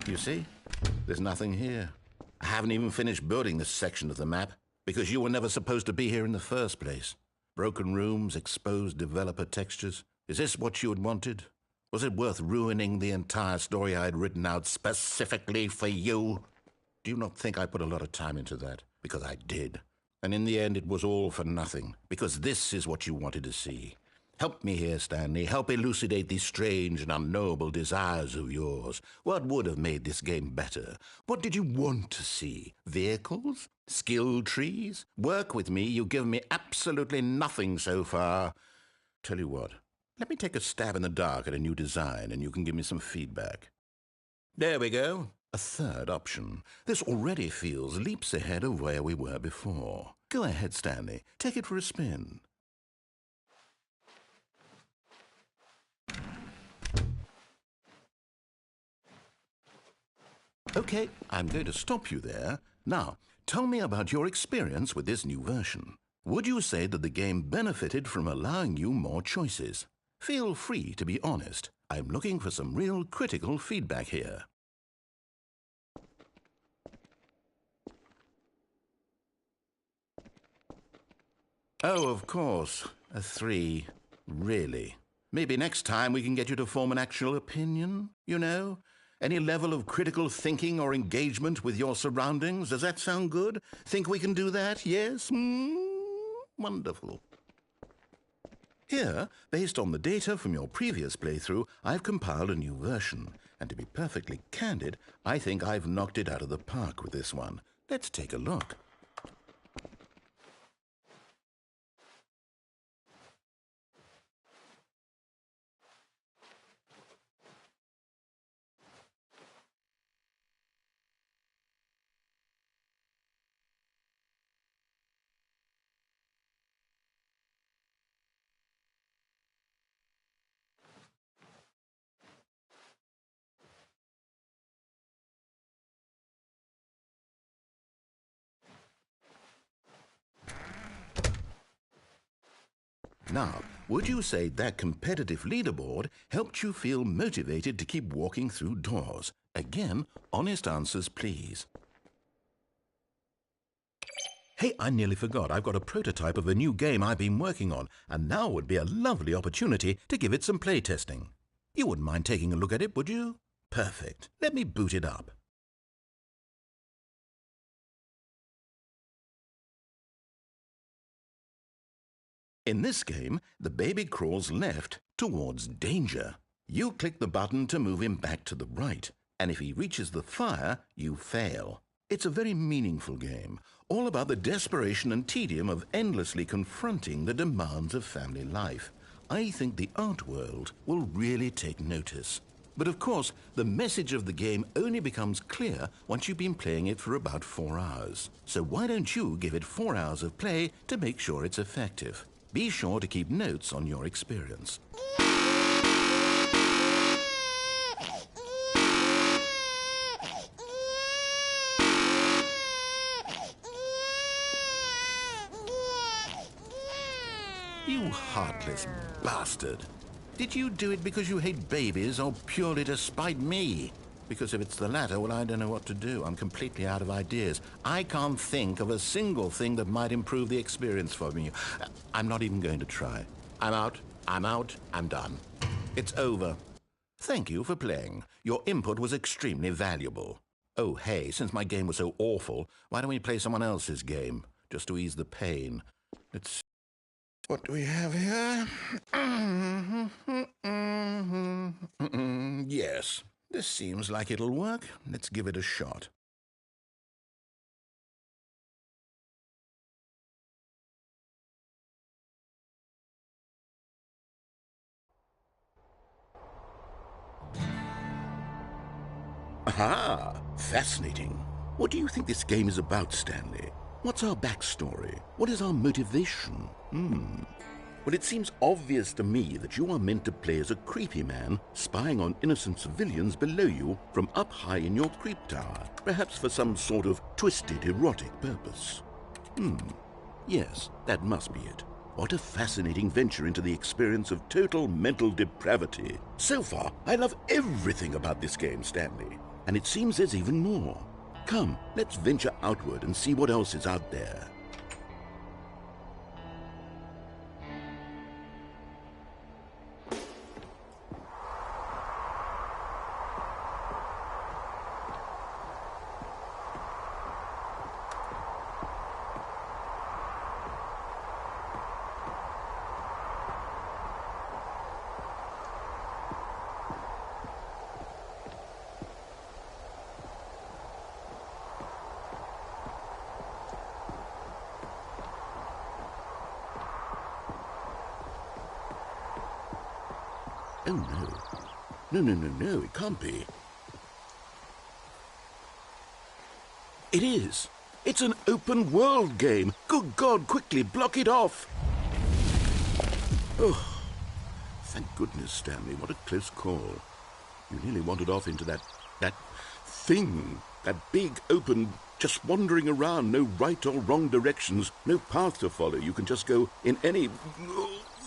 You see? There's nothing here. I haven't even finished building this section of the map because you were never supposed to be here in the first place. Broken rooms, exposed developer textures. Is this what you had wanted? Was it worth ruining the entire story I had written out specifically for you? Do you not think I put a lot of time into that? Because I did. And in the end, it was all for nothing, because this is what you wanted to see. Help me here, Stanley. Help elucidate these strange and unknowable desires of yours. What would have made this game better? What did you want to see? Vehicles? Skill trees? Work with me. You've given me absolutely nothing so far. Tell you what, let me take a stab in the dark at a new design, and you can give me some feedback. There we go. A third option. This already feels leaps ahead of where we were before. Go ahead, Stanley. Take it for a spin. Okay, I'm going to stop you there. Now, tell me about your experience with this new version. Would you say that the game benefited from allowing you more choices? Feel free to be honest. I'm looking for some real critical feedback here. Oh, of course. A 3. Really? Maybe next time we can get you to form an actual opinion, you know? Any level of critical thinking or engagement with your surroundings? Does that sound good? Think we can do that? Yes? Wonderful. Here, based on the data from your previous playthrough, I've compiled a new version. And to be perfectly candid, I think I've knocked it out of the park with this one. Let's take a look. Now, would you say that competitive leaderboard helped you feel motivated to keep walking through doors? Again, honest answers, please. Hey, I nearly forgot. I've got a prototype of a new game I've been working on, and now would be a lovely opportunity to give it some playtesting. You wouldn't mind taking a look at it, would you? Perfect. Let me boot it up. In this game, the baby crawls left towards danger. You click the button to move him back to the right, and if he reaches the fire, you fail. It's a very meaningful game, all about the desperation and tedium of endlessly confronting the demands of family life. I think the art world will really take notice. But of course, the message of the game only becomes clear once you've been playing it for about 4 hours. So why don't you give it 4 hours of play to make sure it's effective? Be sure to keep notes on your experience. You heartless bastard. Did you do it because you hate babies or purely to spite me? Because if it's the latter, well, I don't know what to do. I'm completely out of ideas. I can't think of a single thing that might improve the experience for me. I'm not even going to try. I'm out, I'm done. It's over. Thank you for playing. Your input was extremely valuable. Oh, hey, since my game was so awful, why don't we play someone else's game, just to ease the pain? Let's... What do we have here? Yes. This seems like it'll work. Let's give it a shot. Aha! Fascinating. What do you think this game is about, Stanley? What's our backstory? What is our motivation? Well, it seems obvious to me that you are meant to play as a creepy man spying on innocent civilians below you from up high in your creep tower, perhaps for some sort of twisted erotic purpose. Yes, that must be it. What a fascinating venture into the experience of total mental depravity. So far, I love everything about this game, Stanley. and it seems there's even more. Come, let's venture outward and see what else is out there. Oh, no. No, it can't be. It is. It's an open world game. Good God, quickly, block it off. Oh, thank goodness, Stanley. What a close call. You nearly wandered off into that thing. That big, open, just wandering around. No right or wrong directions. No path to follow. You can just go in any...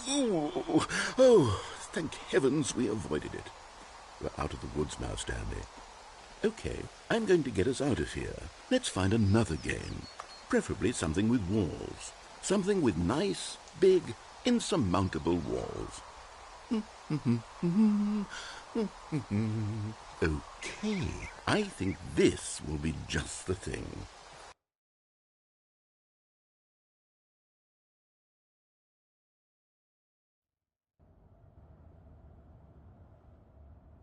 Oh, thank heavens we avoided it. We're out of the woods now, Stanley. Okay, I'm going to get us out of here. Let's find another game. Preferably something with walls. Something with nice, big, insurmountable walls. Okay, I think this will be just the thing.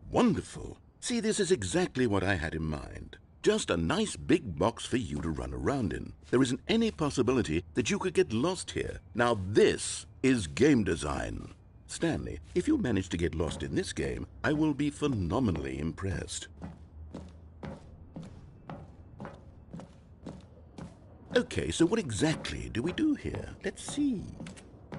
Wonderful. See, this is exactly what I had in mind. Just a nice big box for you to run around in. There isn't any possibility that you could get lost here. Now this is game design. Stanley, if you manage to get lost in this game, I will be phenomenally impressed. Okay, so what exactly do we do here? Let's see.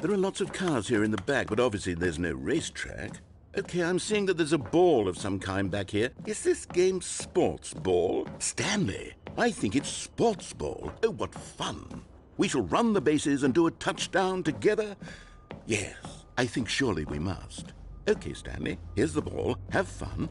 There are lots of cars here in the back, but obviously there's no racetrack. Okay, I'm seeing that there's a ball of some kind back here. Is this game sports ball? Stanley, I think it's sports ball. Oh, what fun. We shall run the bases and do a touchdown together? Yes, I think surely we must. Okay, Stanley, here's the ball. Have fun.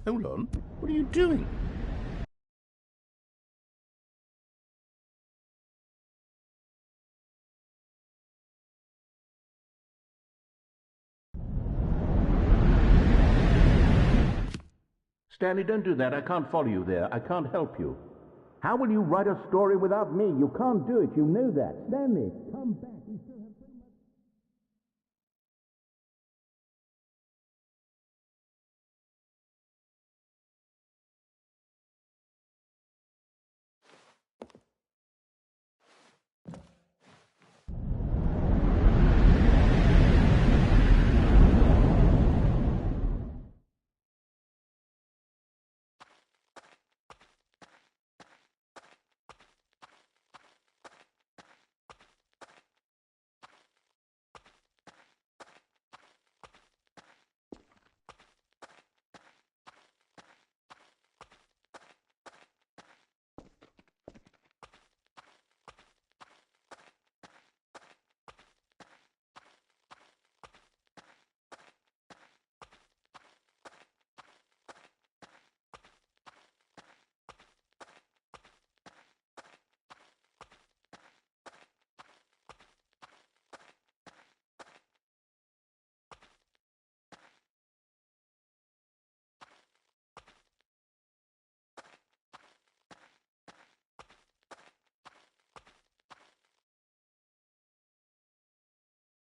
Hold on. What are you doing? Stanley, don't do that. I can't follow you there. I can't help you. How will you write a story without me? You can't do it. You know that. Stanley, come back. We still have so much...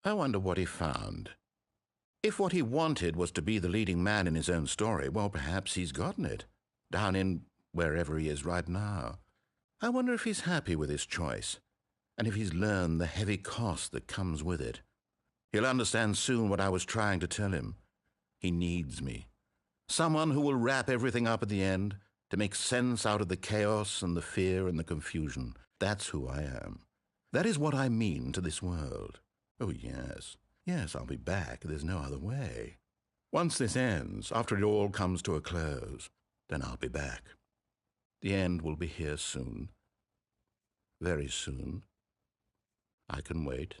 I wonder what he found. If what he wanted was to be the leading man in his own story, well, perhaps he's gotten it, down in wherever he is right now. I wonder if he's happy with his choice, and if he's learned the heavy cost that comes with it. He'll understand soon what I was trying to tell him. He needs me. Someone who will wrap everything up at the end, to make sense out of the chaos and the fear and the confusion. That's who I am. That is what I mean to this world. Oh, yes. Yes, I'll be back. There's no other way. Once this ends, after it all comes to a close, then I'll be back. The end will be here soon. Very soon. I can wait.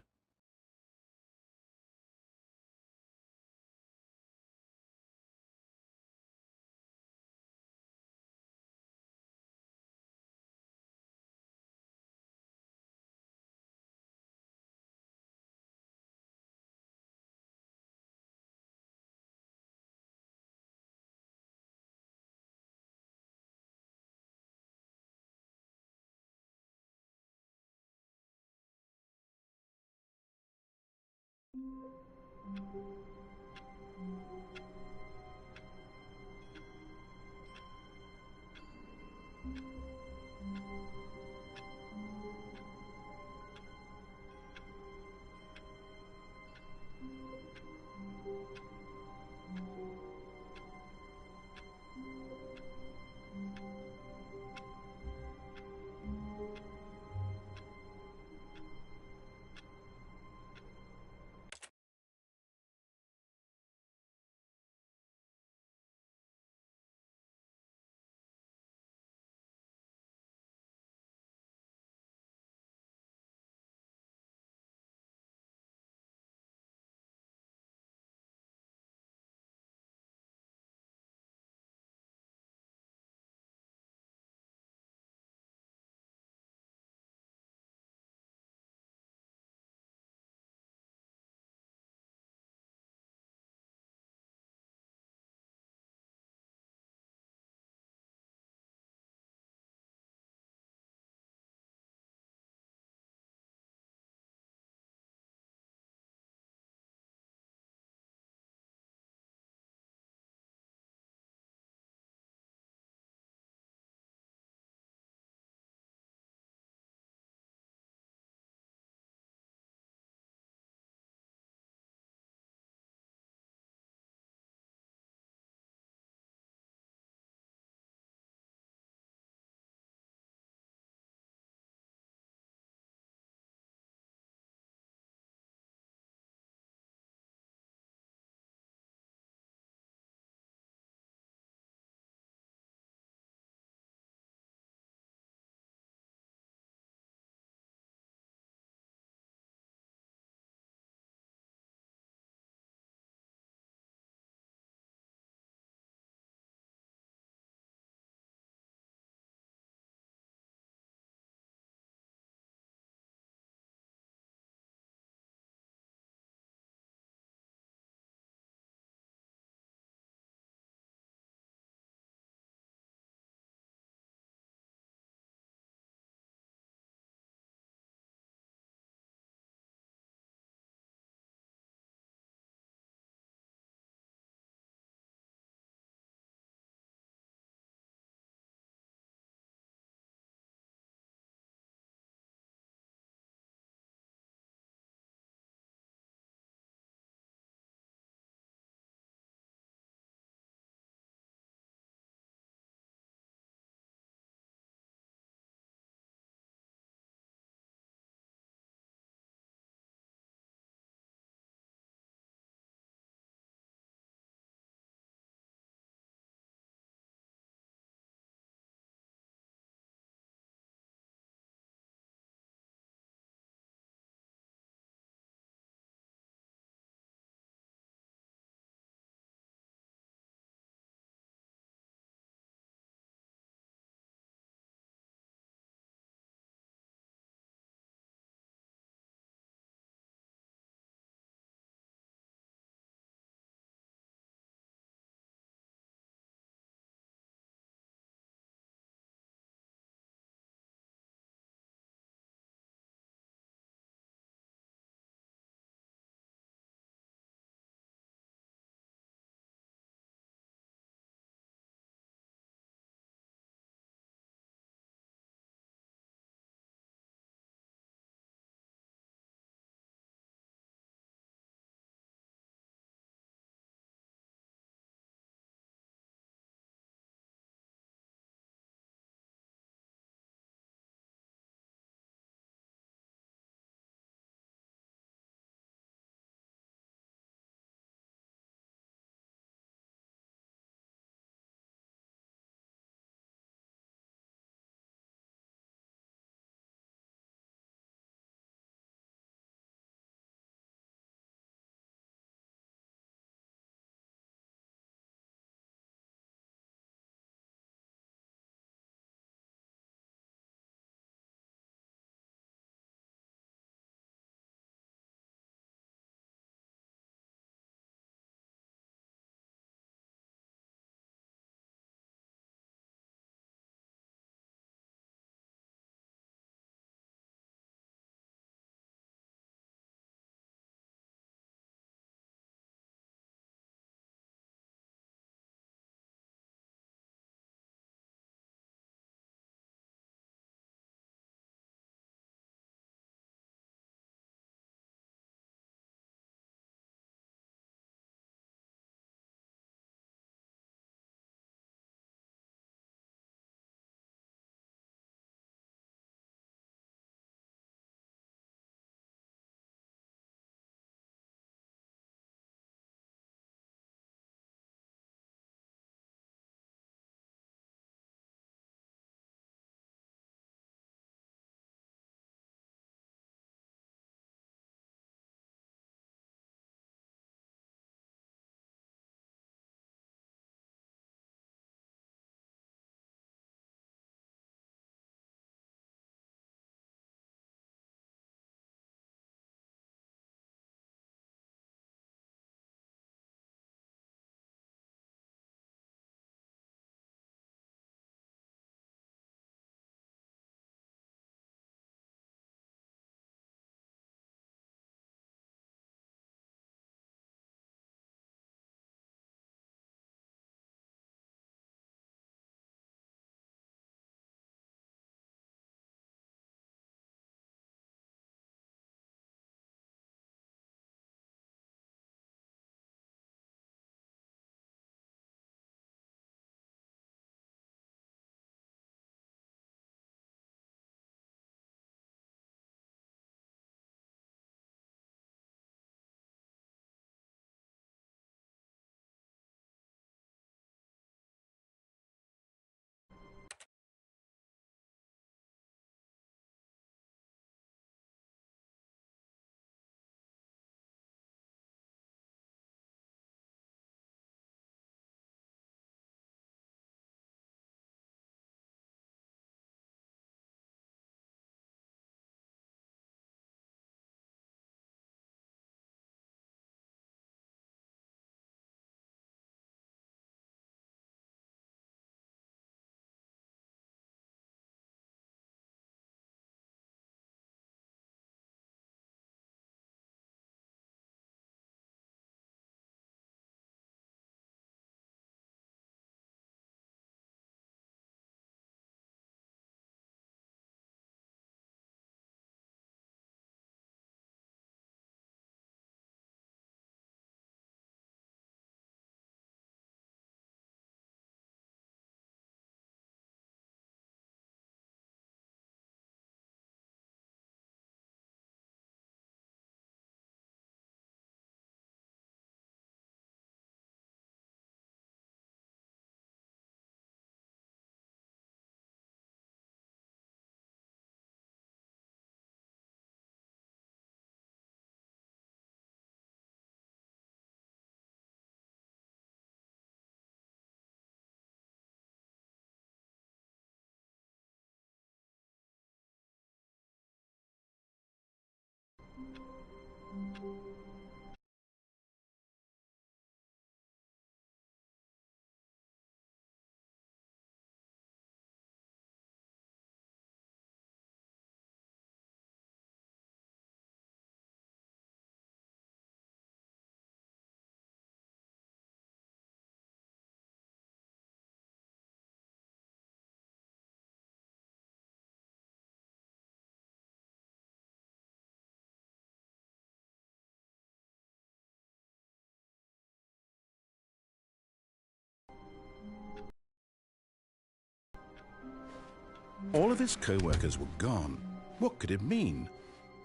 All of his co-workers were gone. What could it mean?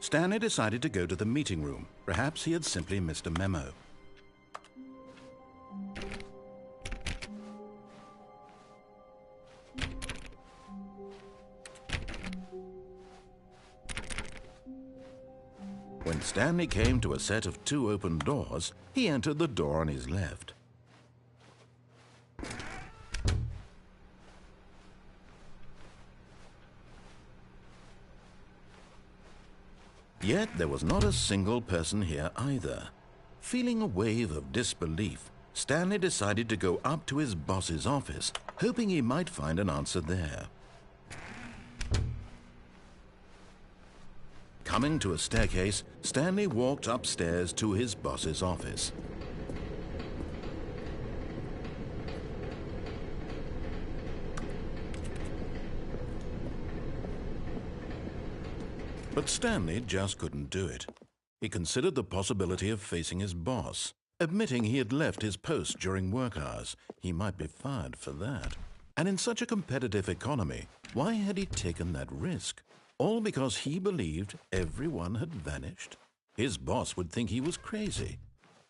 Stanley decided to go to the meeting room. Perhaps he had simply missed a memo. When Stanley came to a set of 2 open doors, he entered the door on his left. Yet there was not a single person here either. Feeling a wave of disbelief, Stanley decided to go up to his boss's office, hoping he might find an answer there. Coming to a staircase, Stanley walked upstairs to his boss's office. But Stanley just couldn't do it. He considered the possibility of facing his boss. Admitting he had left his post during work hours, he might be fired for that. And in such a competitive economy, why had he taken that risk? All because he believed everyone had vanished? His boss would think he was crazy.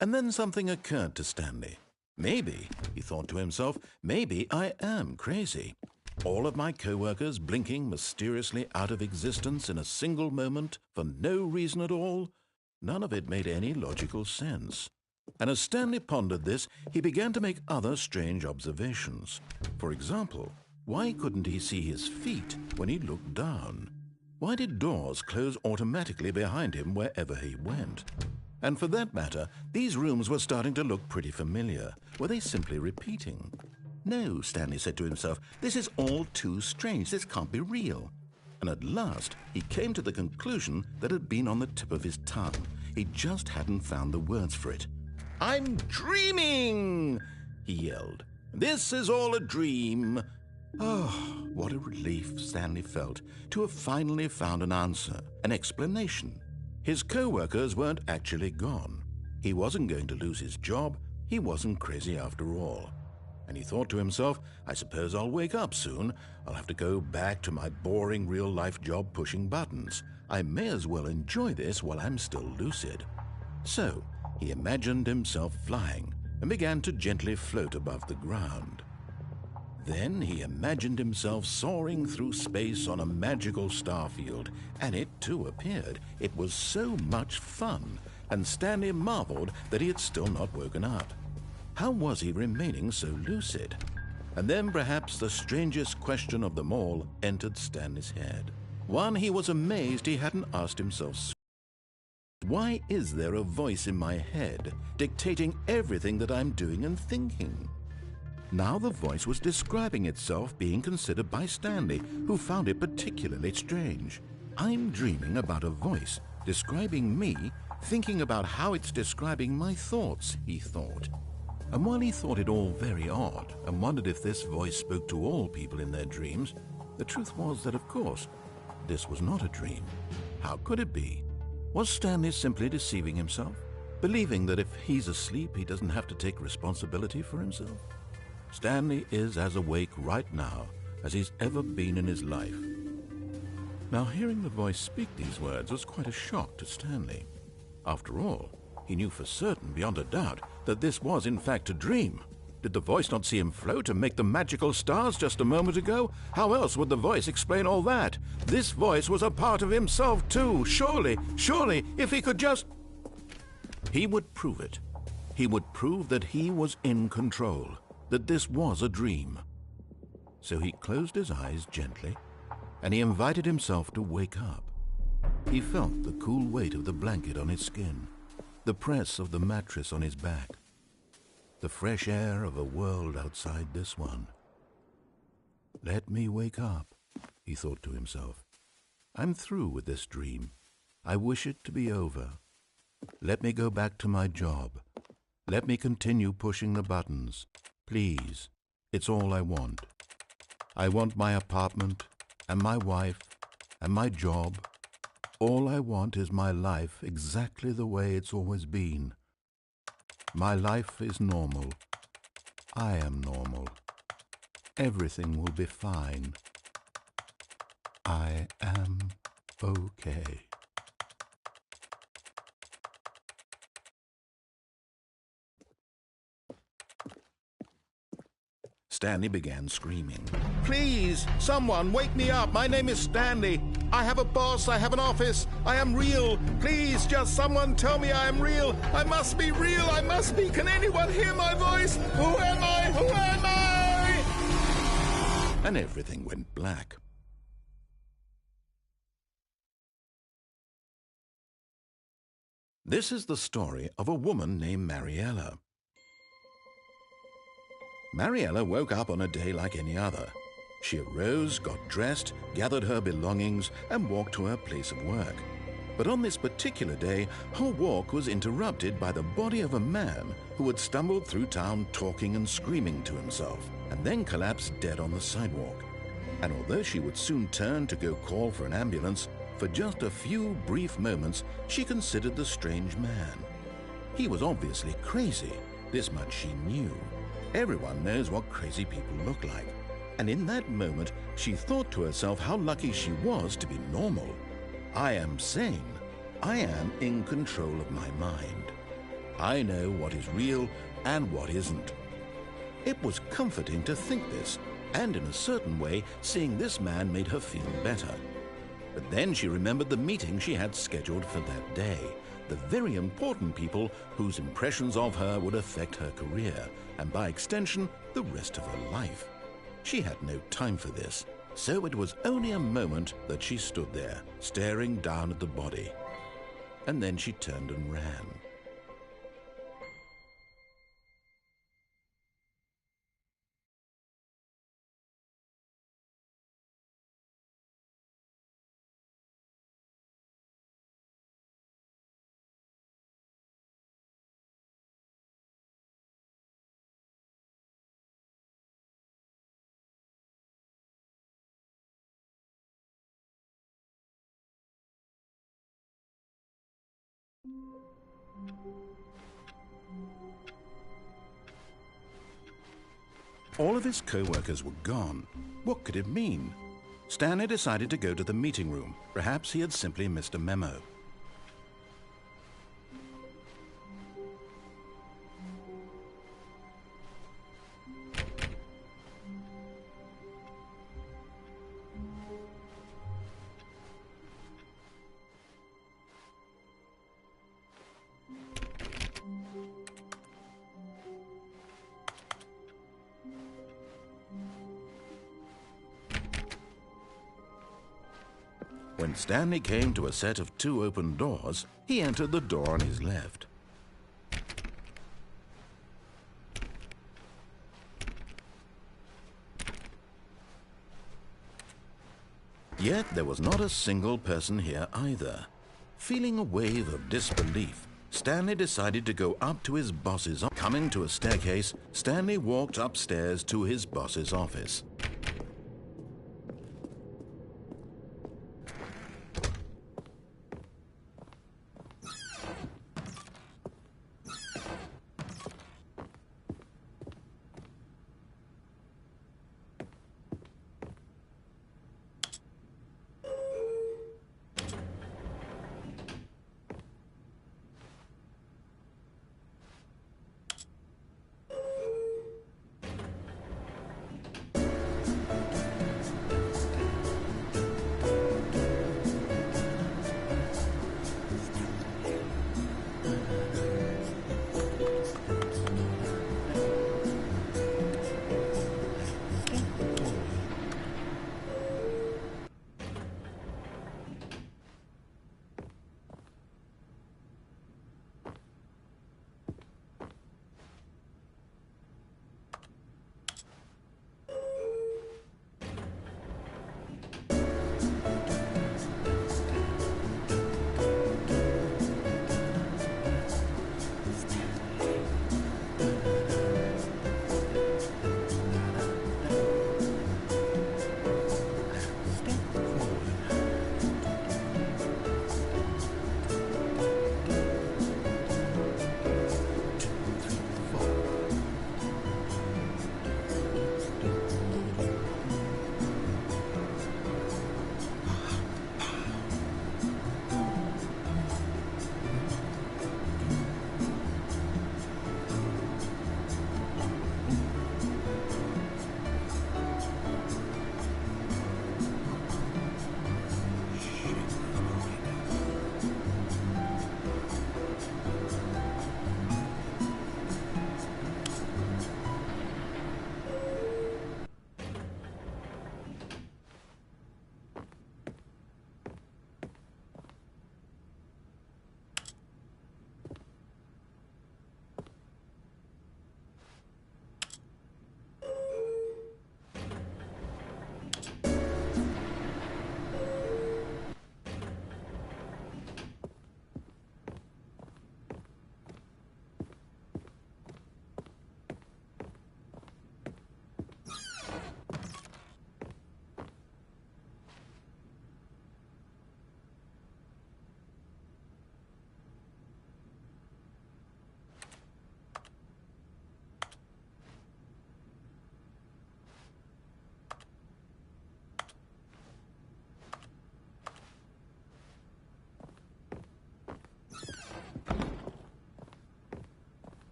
And then something occurred to Stanley. Maybe, he thought to himself, maybe I am crazy. All of my co-workers blinking mysteriously out of existence in a single moment for no reason at all? None of it made any logical sense. And as Stanley pondered this, he began to make other strange observations. For example, why couldn't he see his feet when he looked down? Why did doors close automatically behind him wherever he went? And for that matter, these rooms were starting to look pretty familiar. Were they simply repeating? No, Stanley said to himself, this is all too strange. This can't be real. And at last, he came to the conclusion that had been on the tip of his tongue. He just hadn't found the words for it. "I'm dreaming!" he yelled. "This is all a dream." Oh, what a relief Stanley felt to have finally found an answer, an explanation. His co-workers weren't actually gone. He wasn't going to lose his job. He wasn't crazy after all. And he thought to himself, I suppose I'll wake up soon. I'll have to go back to my boring real-life job pushing buttons. I may as well enjoy this while I'm still lucid. So he imagined himself flying and began to gently float above the ground. Then he imagined himself soaring through space on a magical starfield, and it too appeared. It was so much fun, and Stanley marveled that he had still not woken up. How was he remaining so lucid? And then perhaps the strangest question of them all entered Stanley's head. One he was amazed he hadn't asked himself sooner. Why is there a voice in my head dictating everything that I'm doing and thinking? Now the voice was describing itself being considered by Stanley, who found it particularly strange. I'm dreaming about a voice describing me, thinking about how it's describing my thoughts, he thought. And while he thought it all very odd and wondered if this voice spoke to all people in their dreams, the truth was that, of course, this was not a dream. How could it be? Was Stanley simply deceiving himself, believing that if he's asleep, he doesn't have to take responsibility for himself? Stanley is as awake right now as he's ever been in his life. Now, hearing the voice speak these words was quite a shock to Stanley. After all, he knew for certain, beyond a doubt, that this was in fact a dream. Did the voice not see him float and make the magical stars just a moment ago? How else would the voice explain all that? This voice was a part of himself too. Surely, if he could just... He would prove it. He would prove that he was in control, that this was a dream. So he closed his eyes gently, and he invited himself to wake up. He felt the cool weight of the blanket on his skin, the press of the mattress on his back, the fresh air of a world outside this one. Let me wake up, he thought to himself. I'm through with this dream. I wish it to be over. Let me go back to my job. Let me continue pushing the buttons. Please, it's all I want. I want my apartment and my wife and my job. All I want is my life exactly the way it's always been. My life is normal. I am normal. Everything will be fine. I am okay. Stanley began screaming. Please, someone, wake me up. My name is Stanley. I have a boss. I have an office. I am real. Please, just someone tell me I am real. I must be real. I must be. Can anyone hear my voice? Who am I? Who am I? And everything went black. This is the story of a woman named Mariella. Mariella woke up on a day like any other. She arose, got dressed, gathered her belongings, and walked to her place of work. But on this particular day, her walk was interrupted by the body of a man who had stumbled through town talking and screaming to himself, and then collapsed dead on the sidewalk. And although she would soon turn to go call for an ambulance, for just a few brief moments she considered the strange man. He was obviously crazy, this much she knew. Everyone knows what crazy people look like. And in that moment, she thought to herself how lucky she was to be normal. I am sane. I am in control of my mind. I know what is real and what isn't. It was comforting to think this, and in a certain way, seeing this man made her feel better. But then she remembered the meeting she had scheduled for that day, the very important people whose impressions of her would affect her career, and by extension, the rest of her life. She had no time for this, so it was only a moment that she stood there, staring down at the body. And then she turned and ran. All of his co-workers were gone. What could it mean? Stanley decided to go to the meeting room. Perhaps he had simply missed a memo. When Stanley came to a set of 2 open doors, he entered the door on his left. Yet there was not a single person here either. Feeling a wave of disbelief, Stanley decided to go up to his boss's office. Coming to a staircase, Stanley walked upstairs to his boss's office.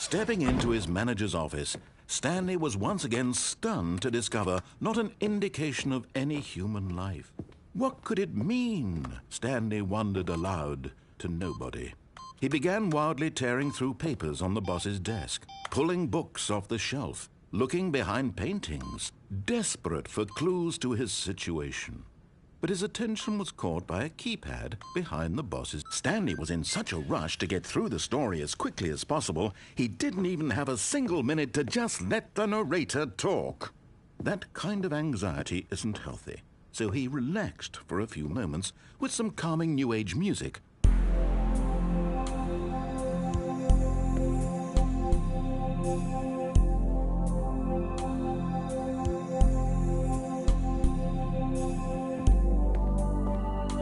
Stepping into his manager's office, Stanley was once again stunned to discover not an indication of any human life. What could it mean? Stanley wondered aloud to nobody. He began wildly tearing through papers on the boss's desk, pulling books off the shelf, looking behind paintings, desperate for clues to his situation. But his attention was caught by a keypad behind the boss's. Stanley was in such a rush to get through the story as quickly as possible, he didn't even have a single minute to just let the narrator talk. That kind of anxiety isn't healthy, so he relaxed for a few moments with some calming New Age music.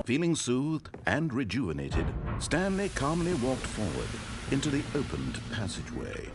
Feeling soothed and rejuvenated, Stanley calmly walked forward into the opened passageway.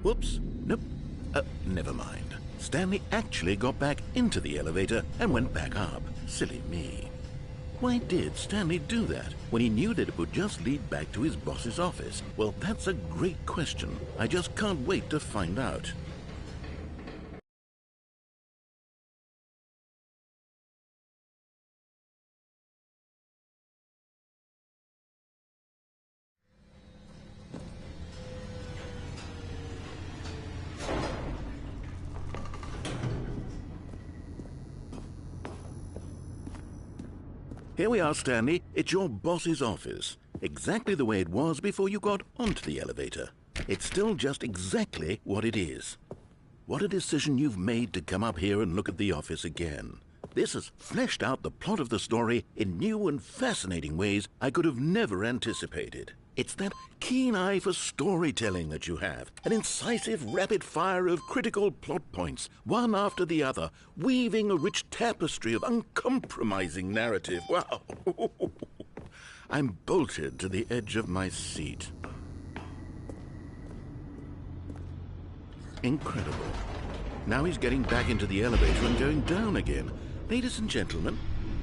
Whoops, nope, never mind. Stanley actually got back into the elevator and went back up. Silly me. Why did Stanley do that when he knew that it would just lead back to his boss's office? Well, that's a great question. I just can't wait to find out. Here we are, Stanley. It's your boss's office. Exactly the way it was before you got onto the elevator. It's still just exactly what it is. What a decision you've made to come up here and look at the office again. This has fleshed out the plot of the story in new and fascinating ways I could have never anticipated. It's that keen eye for storytelling that you have, an incisive rapid fire of critical plot points, one after the other, weaving a rich tapestry of uncompromising narrative. Wow! I'm bolted to the edge of my seat. Incredible. Now he's getting back into the elevator and going down again. Ladies and gentlemen,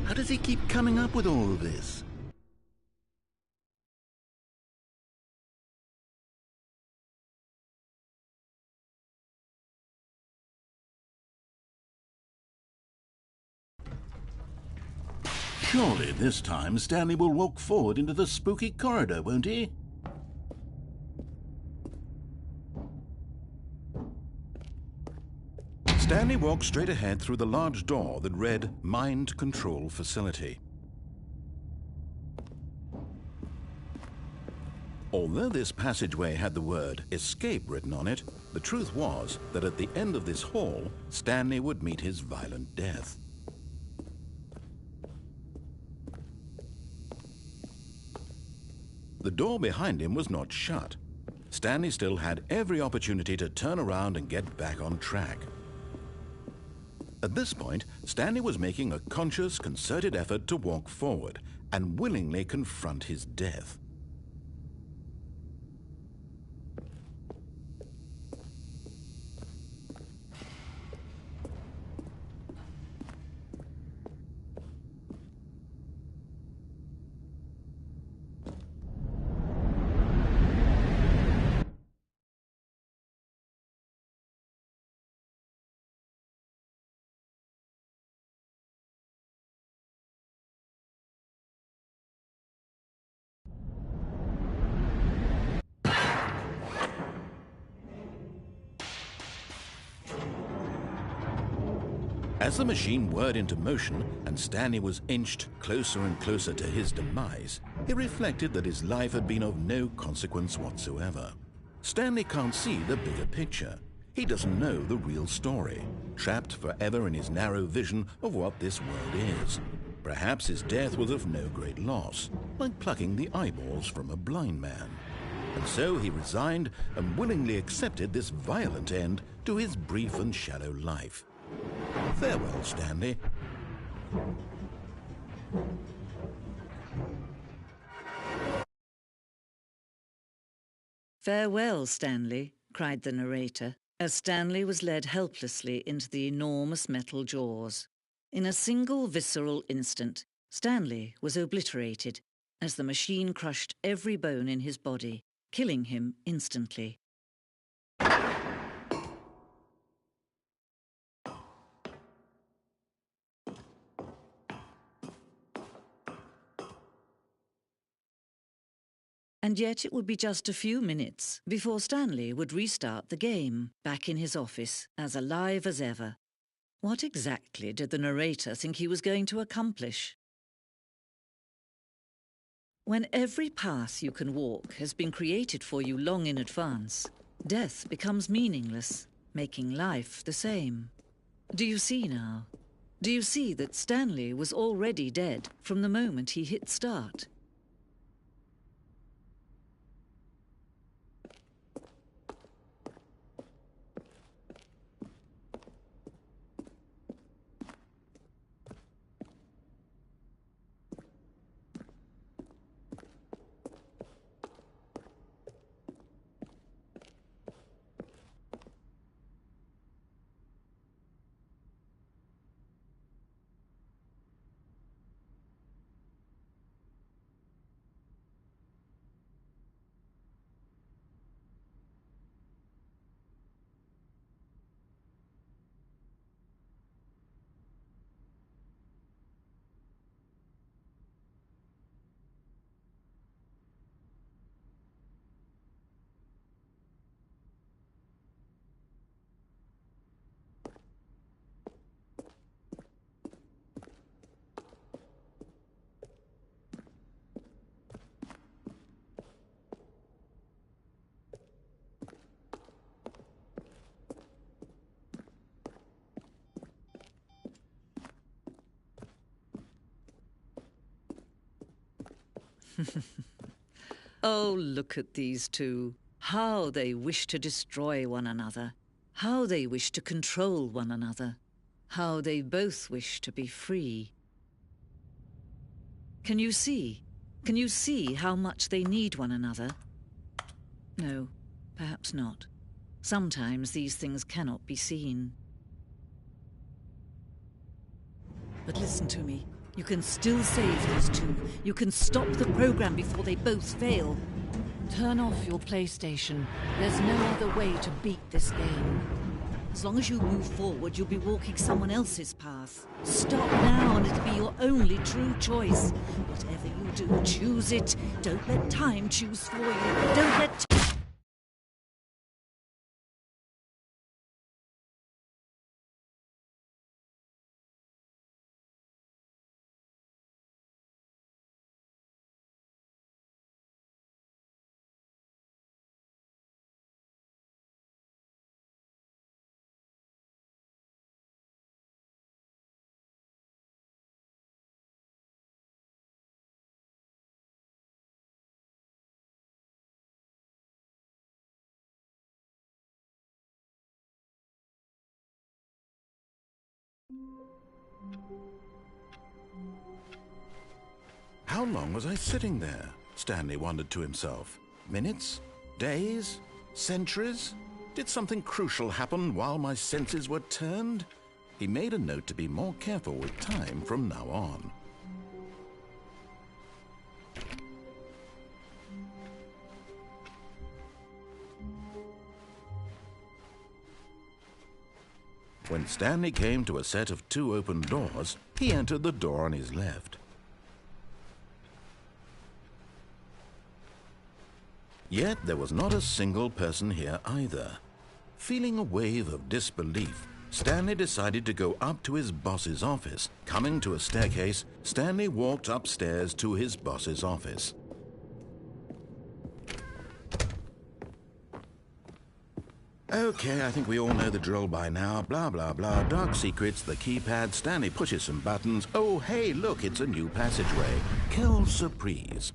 how does he keep coming up with all of this? Surely this time Stanley will walk forward into the spooky corridor, won't he? Stanley walked straight ahead through the large door that read Mind Control Facility. Although this passageway had the word Escape written on it, the truth was that at the end of this hall, Stanley would meet his violent death. The door behind him was not shut. Stanley still had every opportunity to turn around and get back on track. At this point, Stanley was making a conscious, concerted effort to walk forward and willingly confront his death. As the machine whirred into motion and Stanley was inched closer and closer to his demise, he reflected that his life had been of no consequence whatsoever. Stanley can't see the bigger picture. He doesn't know the real story, trapped forever in his narrow vision of what this world is. Perhaps his death was of no great loss, like plucking the eyeballs from a blind man. And so he resigned and willingly accepted this violent end to his brief and shallow life. Farewell, Stanley. "Farewell, Stanley," cried the narrator, as Stanley was led helplessly into the enormous metal jaws. In a single visceral instant, Stanley was obliterated as the machine crushed every bone in his body, killing him instantly. And yet it would be just a few minutes before Stanley would restart the game, back in his office, as alive as ever. What exactly did the narrator think he was going to accomplish? When every path you can walk has been created for you long in advance, death becomes meaningless, making life the same. Do you see now? Do you see that Stanley was already dead from the moment he hit start? Oh, look at these two. How they wish to destroy one another. How they wish to control one another. How they both wish to be free. Can you see? Can you see how much they need one another? No, perhaps not. Sometimes these things cannot be seen. But listen to me. You can still save these two. You can stop the program before they both fail. Turn off your PlayStation. There's no other way to beat this game. As long as you move forward, you'll be walking someone else's path. Stop now and it'll be your only true choice. Whatever you do, choose it. Don't let time choose for you. Don't let... How long was I sitting there? Stanley wondered to himself. Minutes? Days? Centuries? Did something crucial happen while my senses were turned? He made a note to be more careful with time from now on. When Stanley came to a set of 2 open doors, he entered the door on his left. Yet there was not a single person here either. Feeling a wave of disbelief, Stanley decided to go up to his boss's office. Coming to a staircase, Stanley walked upstairs to his boss's office. Okay, I think we all know the drill by now. Blah, blah, blah. Dark secrets, the keypad. Stanley pushes some buttons. Oh, hey, look, it's a new passageway. Quelle surprise.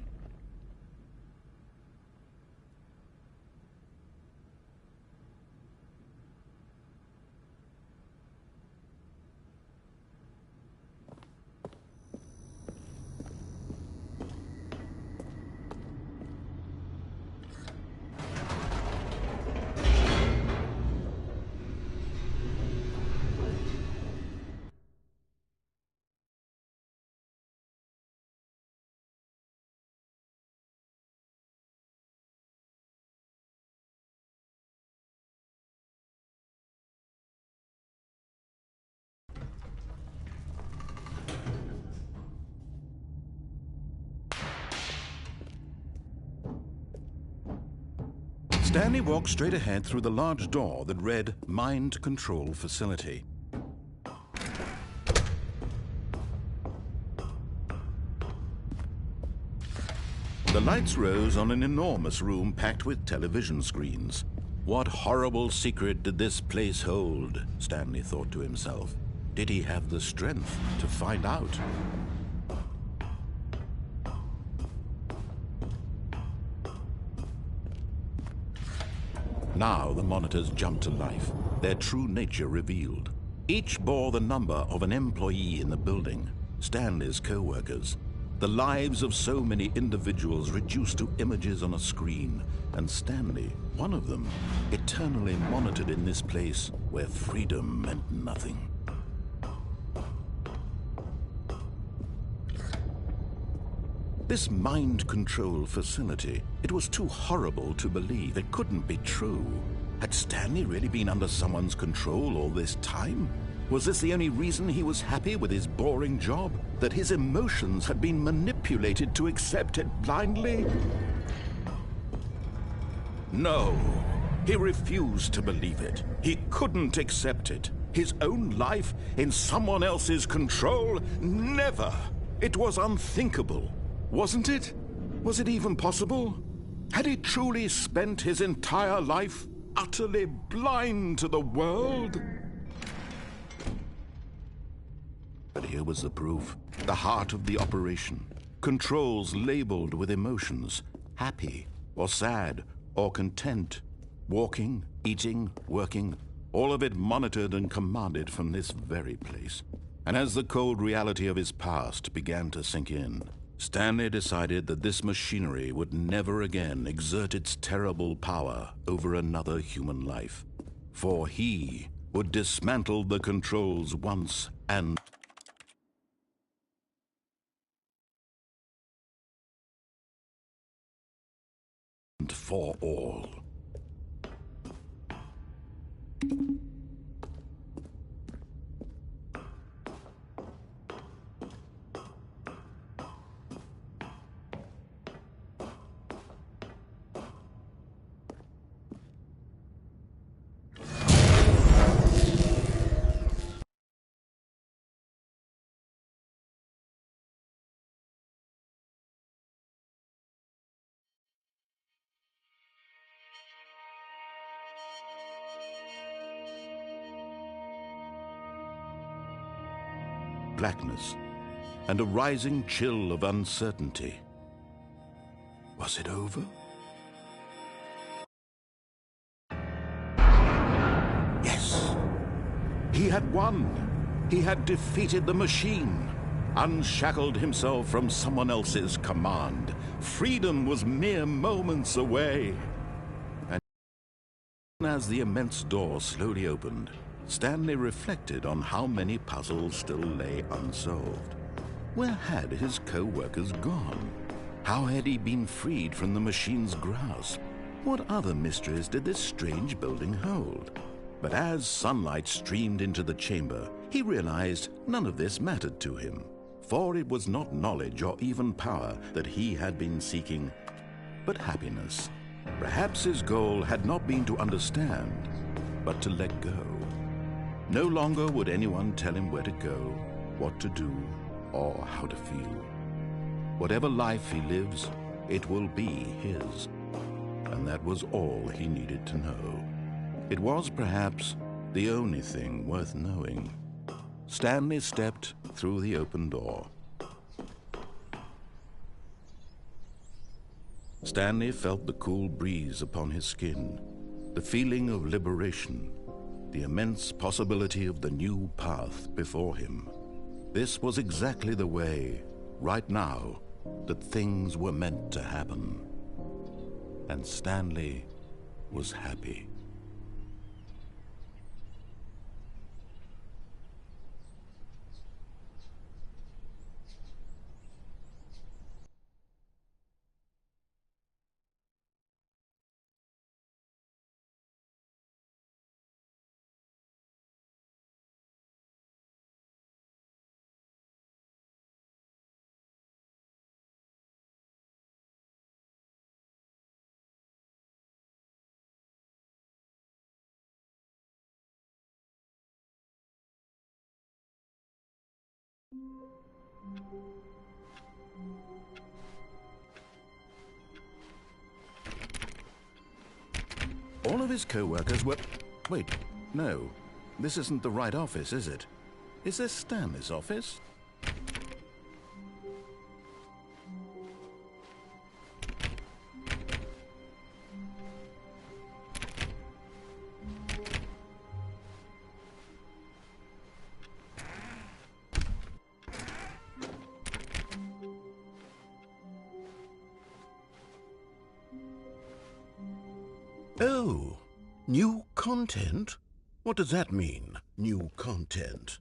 Stanley walked straight ahead through the large door that read Mind Control Facility. The lights rose on an enormous room packed with television screens. What horrible secret did this place hold? Stanley thought to himself. Did he have the strength to find out? Now the monitors jumped to life, their true nature revealed. Each bore the number of an employee in the building, Stanley's co-workers. The lives of so many individuals reduced to images on a screen, and Stanley, one of them, eternally monitored in this place where freedom meant nothing. This mind control facility, it was too horrible to believe. It couldn't be true. Had Stanley really been under someone's control all this time? Was this the only reason he was happy with his boring job? That his emotions had been manipulated to accept it blindly? No, he refused to believe it. He couldn't accept it. His own life in someone else's control? Never! It was unthinkable. Wasn't it? Was it even possible? Had he truly spent his entire life utterly blind to the world? But here was the proof. The heart of the operation. Controls labeled with emotions. Happy, or sad, or content. Walking, eating, working. All of it monitored and commanded from this very place. And as the cold reality of his past began to sink in, Stanley decided that this machinery would never again exert its terrible power over another human life. For he would dismantle the controls once and for all. Blackness, and a rising chill of uncertainty. Was it over? Yes! He had won! He had defeated the machine, unshackled himself from someone else's command. Freedom was mere moments away. And as the immense door slowly opened, Stanley reflected on how many puzzles still lay unsolved. Where had his co-workers gone? How had he been freed from the machine's grasp? What other mysteries did this strange building hold? But as sunlight streamed into the chamber, he realized none of this mattered to him, for it was not knowledge or even power that he had been seeking, but happiness. Perhaps his goal had not been to understand, but to let go. No longer would anyone tell him where to go, what to do, or how to feel. Whatever life he lives, it will be his. And that was all he needed to know. It was perhaps the only thing worth knowing. Stanley stepped through the open door. Stanley felt the cool breeze upon his skin, the feeling of liberation, the immense possibility of the new path before him. This was exactly the way, right now, that things were meant to happen. And Stanley was happy. All of his co-workers were... Wait, no. This isn't the right office, is it? Is this Stanley's office? Oh, new content? What does that mean, new content?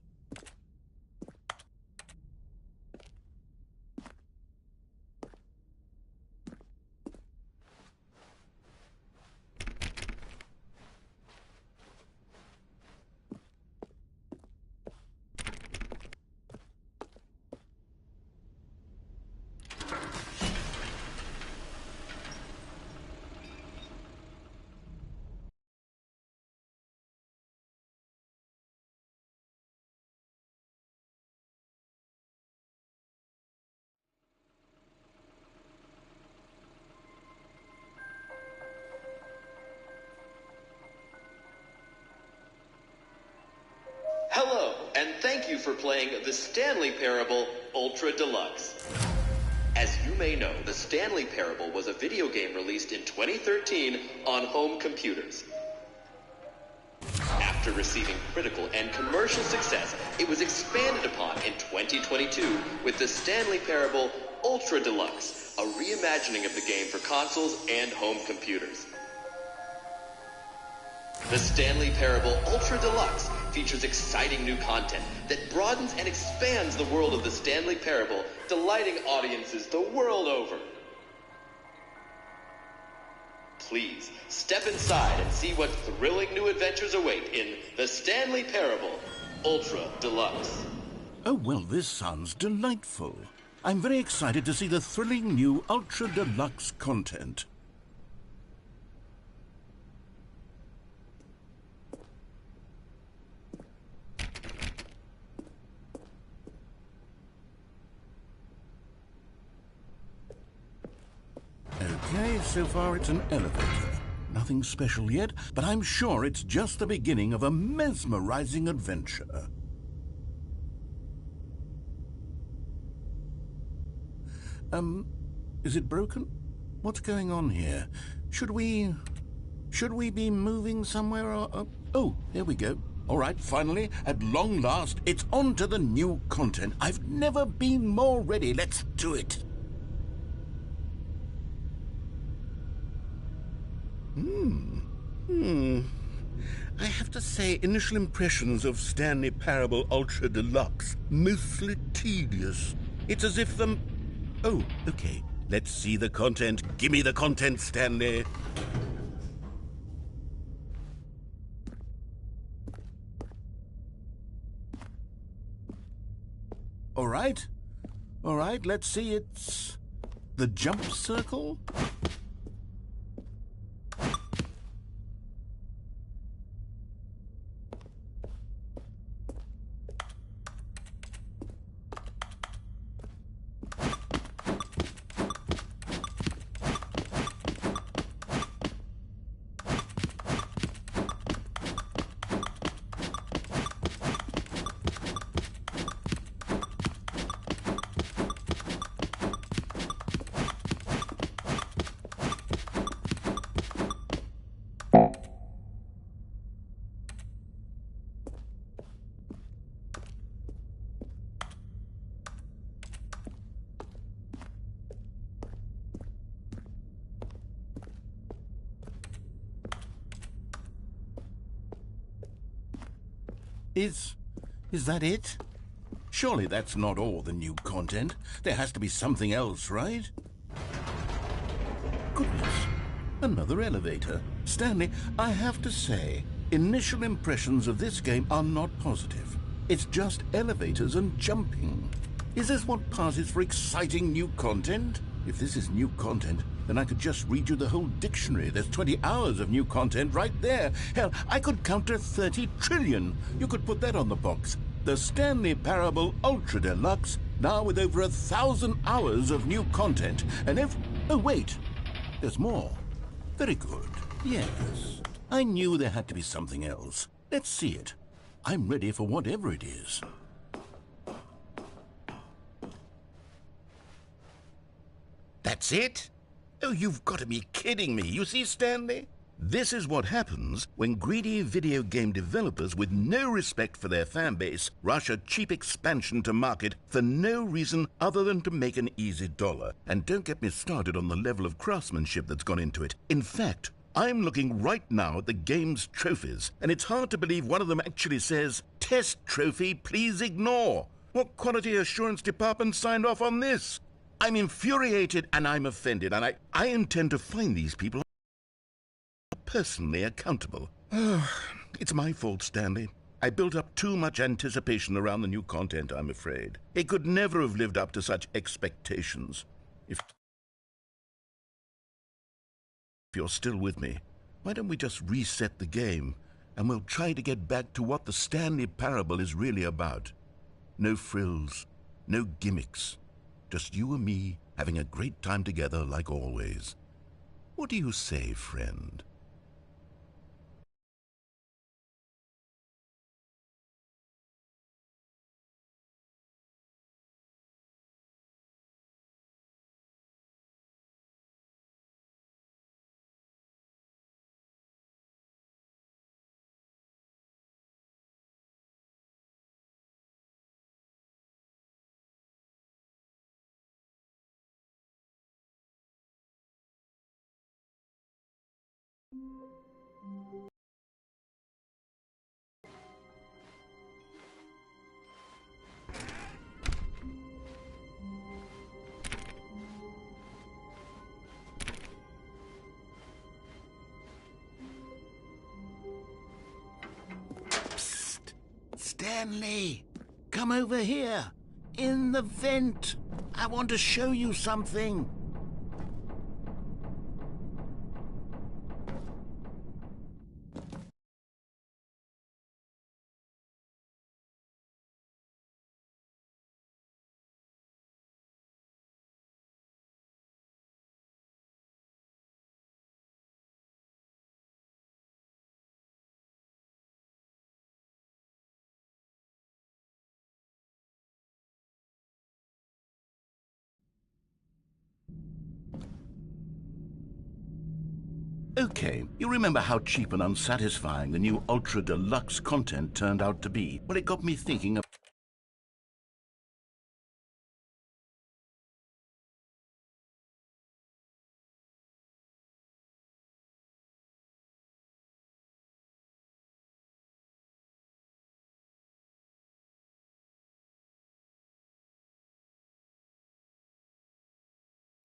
Hello, and thank you for playing The Stanley Parable Ultra Deluxe. As you may know, The Stanley Parable was a video game released in 2013 on home computers. After receiving critical and commercial success, it was expanded upon in 2022 with The Stanley Parable Ultra Deluxe, a reimagining of the game for consoles and home computers. The Stanley Parable Ultra Deluxe features exciting new content that broadens and expands the world of the Stanley Parable, delighting audiences the world over. Please, step inside and see what thrilling new adventures await in The Stanley Parable Ultra Deluxe. Oh, well, this sounds delightful. I'm very excited to see the thrilling new Ultra Deluxe content. Okay, so far it's an elevator. Nothing special yet, but I'm sure it's just the beginning of a mesmerizing adventure. Is it broken? What's going on here? Should we be moving somewhere or... Oh, here we go. All right, finally, at long last, it's on to the new content. I've never been more ready. Let's do it. I have to say, initial impressions of Stanley Parable Ultra Deluxe, mostly tedious. It's as if the... Oh, okay. Let's see the content. Give me the content, Stanley. All right, let's see. It's the jump circle. Is that it? Surely that's not all the new content. There has to be something else, right? Goodness. Another elevator. Stanley, I have to say, initial impressions of this game are not positive. It's just elevators and jumping. Is this what passes for exciting new content? If this is new content, then I could just read you the whole dictionary. There's 20 hours of new content right there. Hell, I could count to 30 trillion. You could put that on the box. The Stanley Parable Ultra Deluxe, now with over 1,000 hours of new content. And if... Oh, wait. There's more. Very good. Yes. I knew there had to be something else. Let's see it. I'm ready for whatever it is. That's it? Oh, you've got to be kidding me. You see, Stanley? This is what happens when greedy video game developers with no respect for their fan base rush a cheap expansion to market for no reason other than to make an easy dollar. And don't get me started on the level of craftsmanship that's gone into it. In fact, I'm looking right now at the game's trophies, and it's hard to believe one of them actually says, "Test trophy, please ignore." What quality assurance department signed off on this? I'm infuriated and I'm offended, and I intend to find these people personally accountable. It's my fault, Stanley. I built up too much anticipation around the new content, I'm afraid. It could never have lived up to such expectations. If you're still with me, why don't we just reset the game, and we'll try to get back to what the Stanley Parable is really about. No frills, no gimmicks. Just you and me having a great time together like always. What do you say, friend? Psst! Stanley! Come over here! In the vent! I want to show you something! Okay, you remember how cheap and unsatisfying the new Ultra Deluxe content turned out to be? Well, it got me thinking of...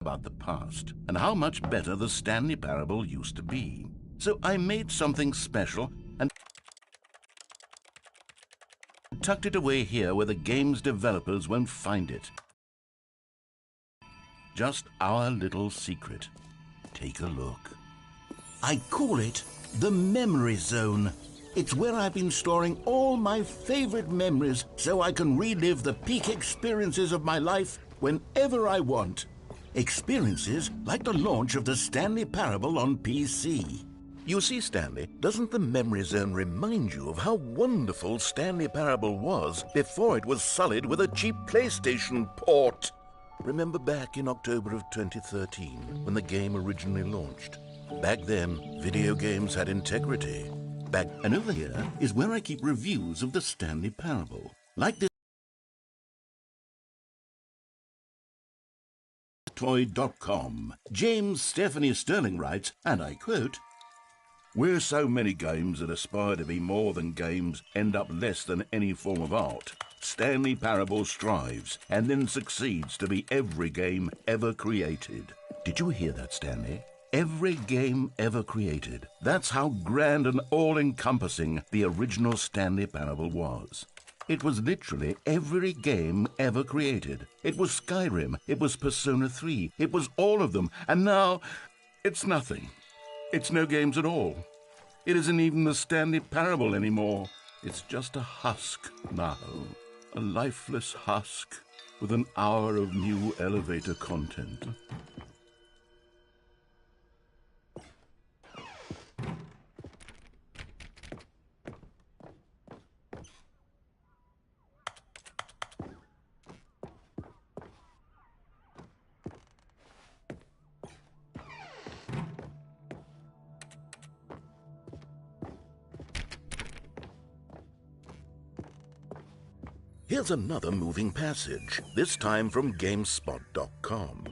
about the past and how much better the Stanley Parable used to be. So I made something special and tucked it away here where the game's developers won't find it. Just our little secret. Take a look. I call it the Memory Zone. It's where I've been storing all my favorite memories so I can relive the peak experiences of my life whenever I want. Experiences like the launch of the Stanley Parable on PC. You see, Stanley, doesn't the Memory Zone remind you of how wonderful Stanley Parable was before it was sullied with a cheap PlayStation port? Remember back in October of 2013, when the game originally launched? Back then, video games had integrity. And over here is where I keep reviews of the Stanley Parable. Like this toy.com. James Stephanie Sterling writes, and I quote, Where so many games that aspire to be more than games end up less than any form of art, Stanley Parable strives and then succeeds to be every game ever created. Did you hear that, Stanley? Every game ever created. That's how grand and all-encompassing the original Stanley Parable was. It was literally every game ever created. It was Skyrim, it was Persona 3, it was all of them, and now it's nothing. It's no games at all. It isn't even the Stanley Parable anymore. It's just a husk now. A lifeless husk with an hour of new elevator content. Here's another moving passage, this time from GameSpot.com.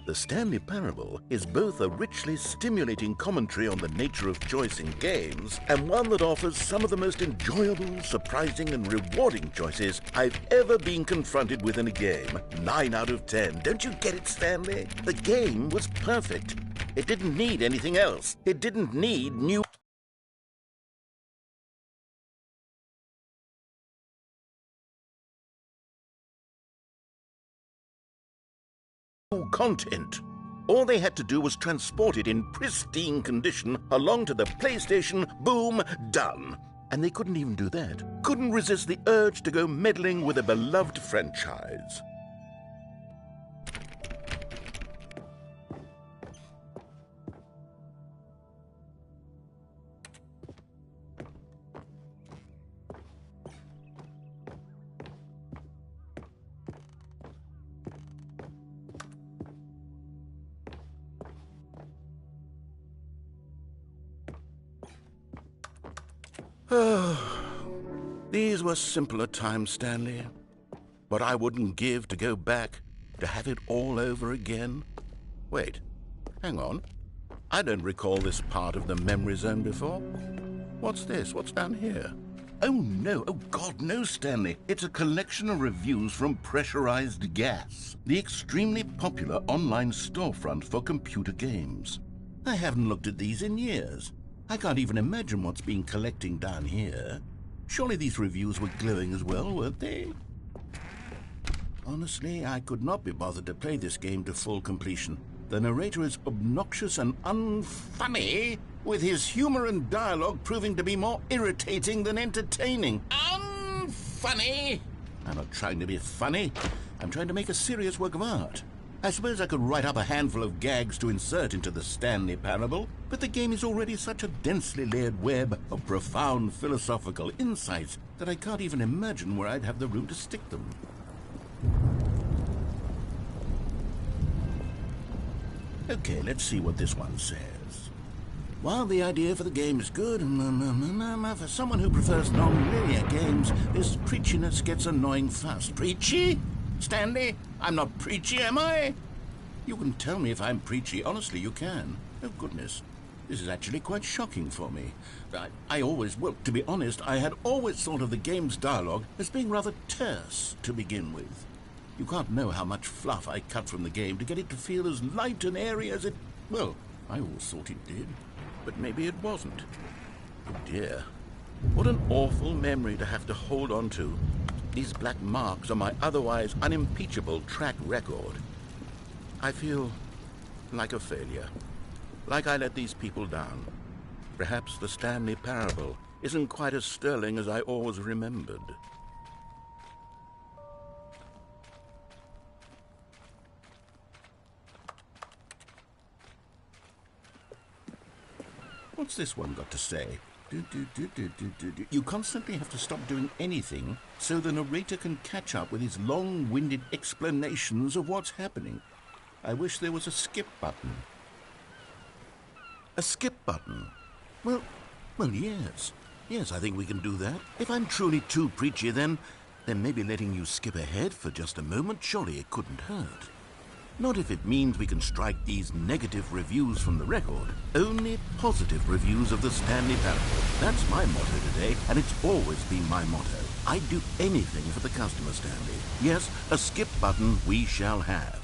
The Stanley Parable is both a richly stimulating commentary on the nature of choice in games and one that offers some of the most enjoyable, surprising, and rewarding choices I've ever been confronted with in a game. 9 out of 10. Don't you get it, Stanley? The game was perfect. It didn't need anything else. It didn't need new content. All they had to do was transport it in pristine condition along to the PlayStation. Boom, done. And they couldn't even do that. Couldn't resist the urge to go meddling with a beloved franchise. These were simpler times, Stanley. What I wouldn't give to go back, to have it all over again. Wait, hang on. I don't recall this part of the memory zone before. What's this? What's down here? Oh, no. Oh, God, no, Stanley. It's a collection of reviews from Pressurized Gas, the extremely popular online storefront for computer games. I haven't looked at these in years. I can't even imagine what's been collecting down here. Surely these reviews were glowing as well, weren't they? Honestly, I could not be bothered to play this game to full completion. The narrator is obnoxious and unfunny, with his humor and dialogue proving to be more irritating than entertaining. Unfunny? I'm not trying to be funny. I'm trying to make a serious work of art. I suppose I could write up a handful of gags to insert into the Stanley Parable, but the game is already such a densely layered web of profound philosophical insights that I can't even imagine where I'd have the room to stick them. Okay, let's see what this one says. While the idea for the game is good, for someone who prefers non-linear games, this preachiness gets annoying fast. Preachy? Stanley, I'm not preachy, am I? You can tell me if I'm preachy. Honestly, you can. Oh, goodness. This is actually quite shocking for me. Well, to be honest, I had always thought of the game's dialogue as being rather terse to begin with. You can't know how much fluff I cut from the game to get it to feel as light and airy as it... Well, I always thought it did. But maybe it wasn't. Oh, dear. What an awful memory to have to hold on to. These black marks on my otherwise unimpeachable track record. I feel like a failure. Like I let these people down. Perhaps the Stanley Parable isn't quite as sterling as I always remembered. What's this one got to say? You constantly have to stop doing anything so the narrator can catch up with his long-winded explanations of what's happening. I wish there was a skip button. A skip button? Well, yes. Yes, I think we can do that. If I'm truly too preachy, then maybe letting you skip ahead for just a moment, surely it couldn't hurt. Not if it means we can strike these negative reviews from the record. Only positive reviews of the Stanley Parable. That's my motto today, and it's always been my motto. I'd do anything for the customer, Stanley. Yes, a skip button we shall have.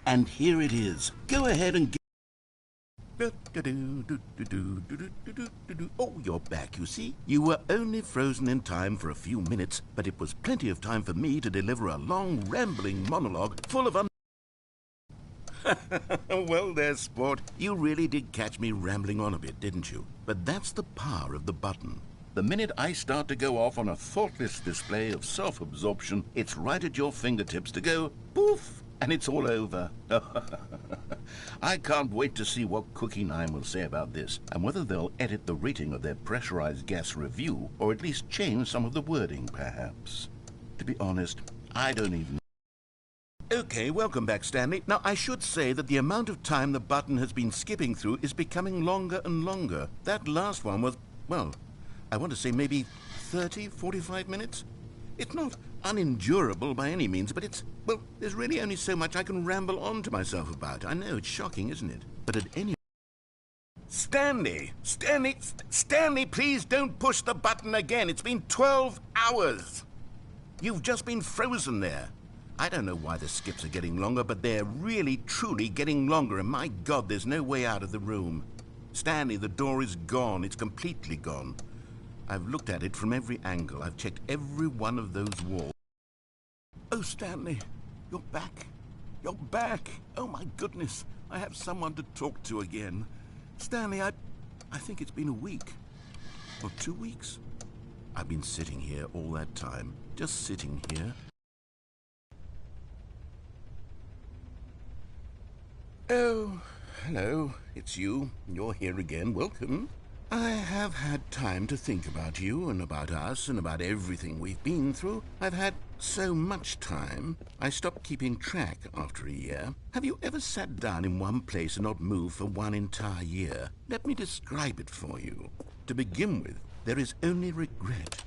And here it is. Go ahead and Oh, you're back, you see. You were only frozen in time for a few minutes, but it was plenty of time for me to deliver a long, rambling monologue full of Well there, sport. You really did catch me rambling on a bit, didn't you? But that's the power of the button. The minute I start to go off on a thoughtless display of self-absorption, it's right at your fingertips to go poof, and it's all over. I can't wait to see what Cookie 9 will say about this, and whether they'll edit the rating of their pressurized gas review, or at least change some of the wording, perhaps. To be honest, I don't even... Okay, welcome back, Stanley. Now, I should say that the amount of time the button has been skipping through is becoming longer and longer. That last one was, well, I want to say maybe 30, 45 minutes? It's not unendurable by any means, but it's, well, there's really only so much I can ramble on to myself about. I know, it's shocking, isn't it? But at any... Stanley, please don't push the button again. It's been 12 hours. You've just been frozen there. I don't know why the skips are getting longer, but they're really, truly getting longer, and my God, there's no way out of the room. Stanley, the door is gone. It's completely gone. I've looked at it from every angle. I've checked every one of those walls. Oh, Stanley, you're back. You're back. Oh, my goodness. I have someone to talk to again. Stanley, I think it's been a week. Or 2 weeks. I've been sitting here all that time. Just sitting here. Oh, hello. It's you. You're here again. Welcome. I have had time to think about you and about us and about everything we've been through. I've had so much time. I stopped keeping track after a year. Have you ever sat down in one place and not moved for one entire year? Let me describe it for you. To begin with, there is only regret.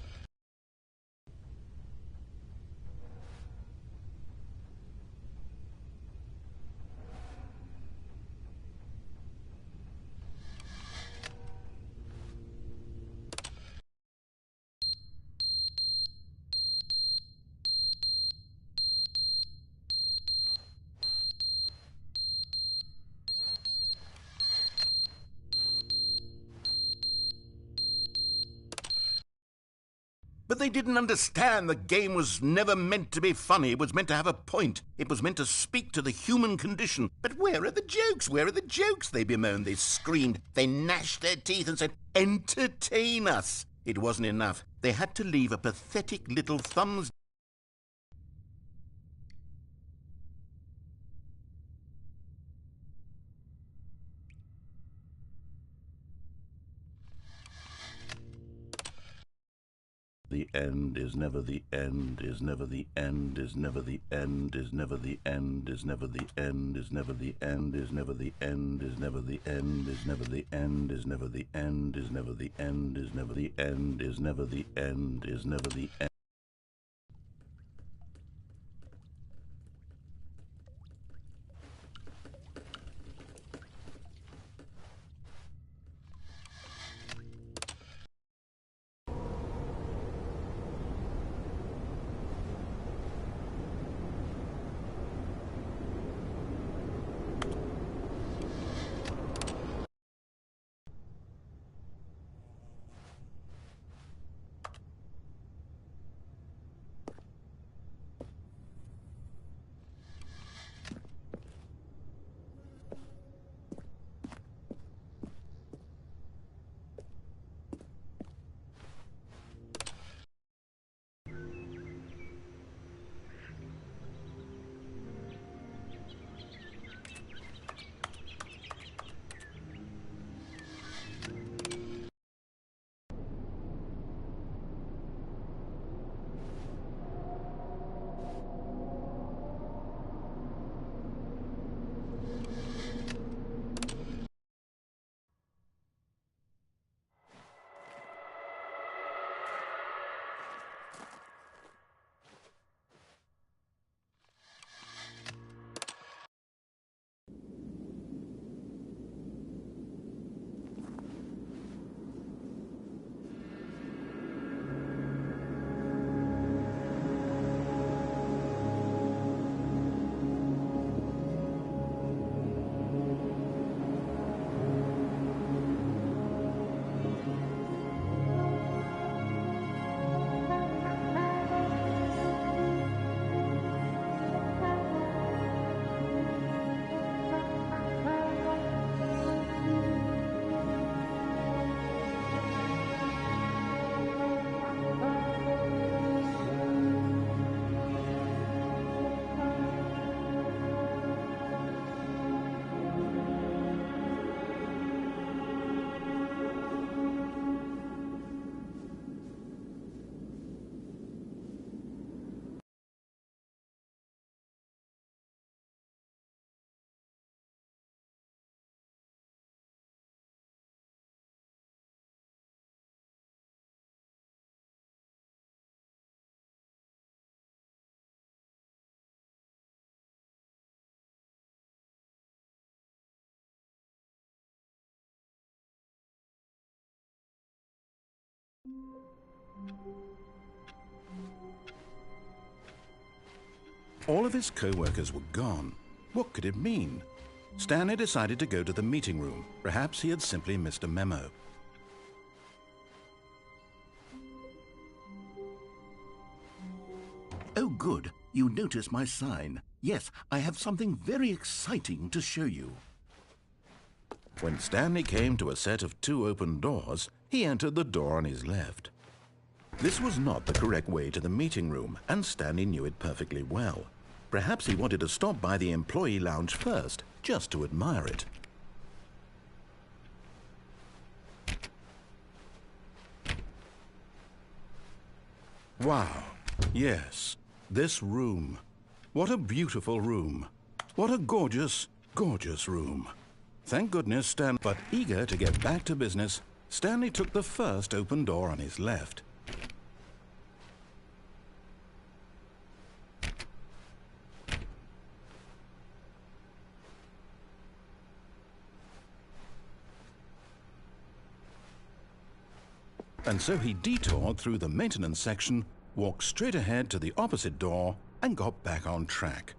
But they didn't understand the game was never meant to be funny. It was meant to have a point. It was meant to speak to the human condition. But where are the jokes? Where are the jokes? They bemoaned, they screamed, they gnashed their teeth and said, entertain us. It wasn't enough. They had to leave a pathetic little thumbs. The end is never the end, is never the end, is never the end, is never the end, is never the end, is never the end, is never the end, is never the end, is never the end, is never the end, is never the end, is never the end, is never the end, is never the end. All of his co-workers were gone. What could it mean? Stanley decided to go to the meeting room. Perhaps he had simply missed a memo. Oh, good. You notice my sign. Yes, I have something very exciting to show you. When Stanley came to a set of 2 open doors, he entered the door on his left. This was not the correct way to the meeting room, and Stanley knew it perfectly well. Perhaps he wanted to stop by the employee lounge first, just to admire it. Wow, yes, this room. What a beautiful room. What a gorgeous, gorgeous room. Thank goodness Stan, but eager to get back to business, Stanley took the first open door on his left. And so he detoured through the maintenance section, walked straight ahead to the opposite door, and got back on track.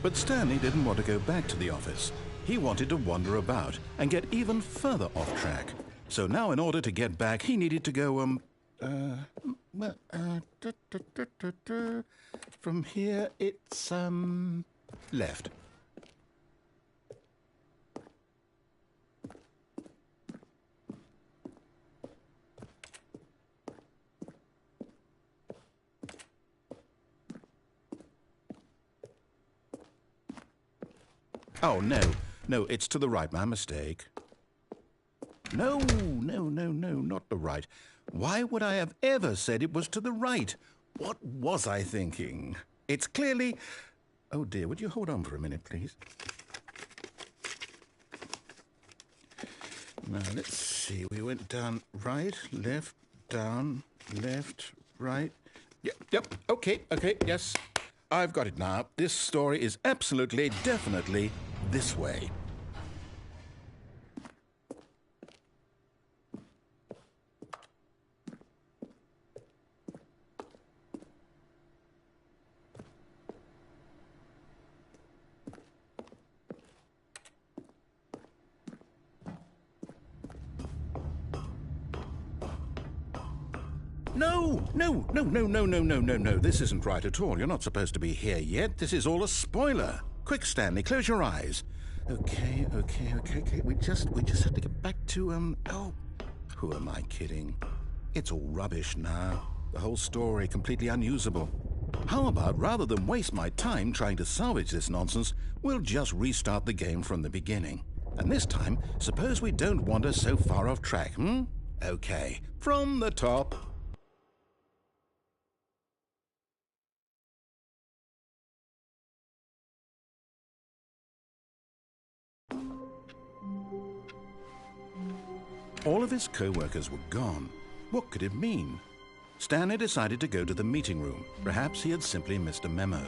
But Stanley didn't want to go back to the office. He wanted to wander about and get even further off track. So now in order to get back, he needed to go, from here it's, left. Oh, no, it's to the right, my mistake. No, not the right. Why would I have ever said it was to the right? What was I thinking? It's clearly... Oh dear, would you hold on for a minute, please? Now, let's see. We went down right, left, down, left, right. Yep, okay, yes. I've got it now. This story is absolutely, definitely this way. No. This isn't right at all. You're not supposed to be here yet. This is all a spoiler. Quick, Stanley, close your eyes. Okay. We just have to get back to, oh, who am I kidding? It's all rubbish now. The whole story completely unusable. How about, rather than waste my time trying to salvage this nonsense, we'll just restart the game from the beginning. And this time, suppose we don't wander so far off track, Okay, from the top. All of his co-workers were gone. What could it mean? Stanley decided to go to the meeting room. Perhaps he had simply missed a memo.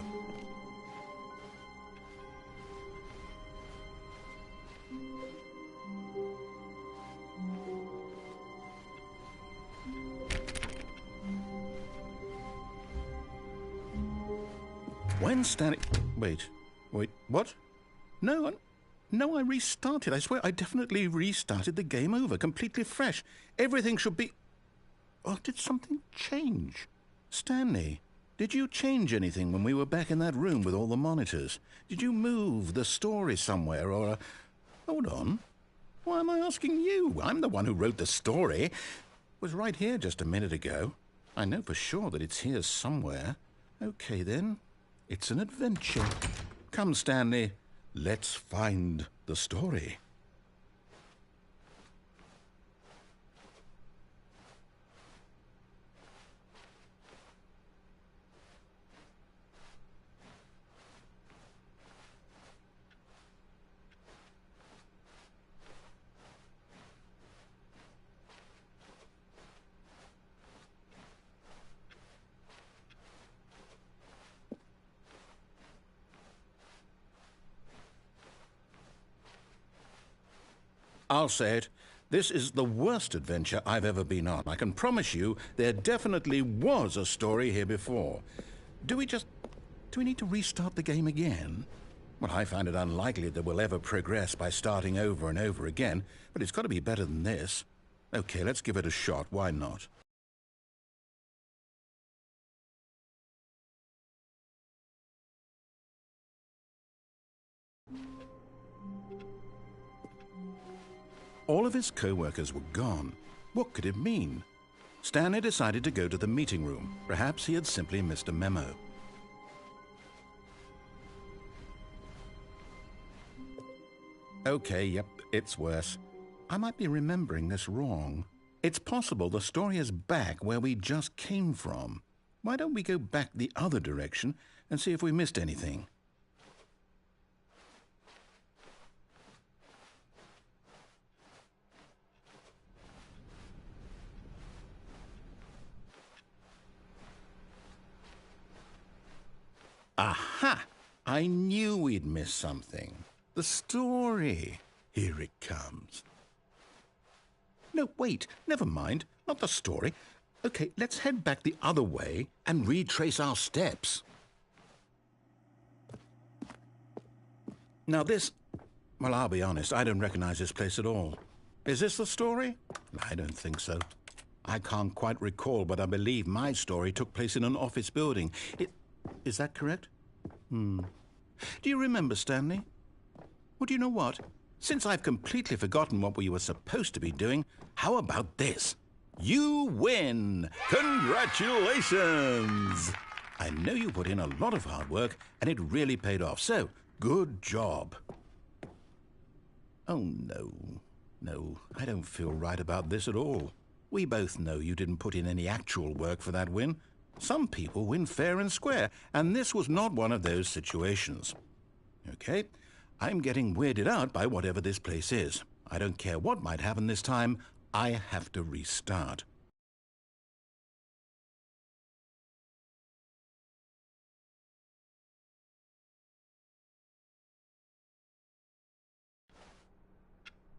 When Stanley... Wait, what? No, I restarted. I swear I definitely restarted the game over, completely fresh. Everything should be... Oh, did something change? Stanley, did you change anything when we were back in that room with all the monitors? Did you move the story somewhere or... Hold on. Why am I asking you? I'm the one who wrote the story. It was right here just a minute ago. I know for sure that it's here somewhere. Okay, then. It's an adventure. Come, Stanley. Let's find the story. I'll say it. This is the worst adventure I've ever been on. I can promise you there definitely was a story here before. Do we need to restart the game again? Well, I find it unlikely that we'll ever progress by starting over and over again, but it's got to be better than this. Okay, let's give it a shot. Why not? All of his co-workers were gone. What could it mean? Stanley decided to go to the meeting room. Perhaps he had simply missed a memo. Okay, yep, it's worse. I might be remembering this wrong. It's possible the story is back where we just came from. Why don't we go back the other direction and see if we missed anything? Aha! I knew we'd miss something. The story. Here it comes. No, wait, never mind. Not the story. Okay, let's head back the other way and retrace our steps. Now this... Well, I'll be honest, I don't recognize this place at all. Is this the story? I don't think so. I can't quite recall, but I believe my story took place in an office building. Is that correct? Do you remember, Stanley? Well, do you know what? Since I've completely forgotten what we were supposed to be doing, how about this? You win! Congratulations! I know you put in a lot of hard work, and it really paid off, so good job. Oh, no. No, I don't feel right about this at all. We both know you didn't put in any actual work for that win. Some people win fair and square, and this was not one of those situations. Okay, I'm getting weirded out by whatever this place is. I don't care what might happen this time, I have to restart.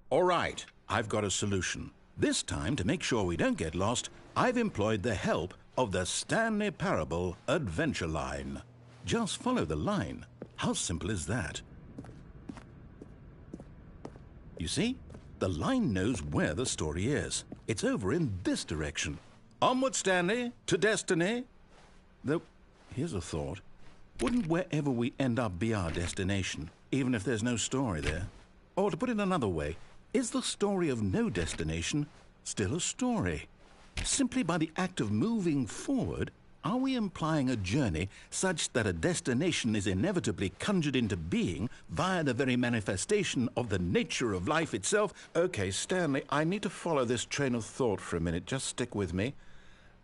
All right, I've got a solution. This time, to make sure we don't get lost, I've employed the help of the Stanley Parable Adventure Line. Just follow the line. How simple is that? You see, the line knows where the story is. It's over in this direction. Onward, Stanley, to destiny. Though, here's a thought. Wouldn't wherever we end up be our destination, even if there's no story there? Or to put it another way, is the story of no destination still a story? Simply by the act of moving forward, are we implying a journey such that a destination is inevitably conjured into being via the very manifestation of the nature of life itself? Okay, Stanley, I need to follow this train of thought for a minute. Just stick with me.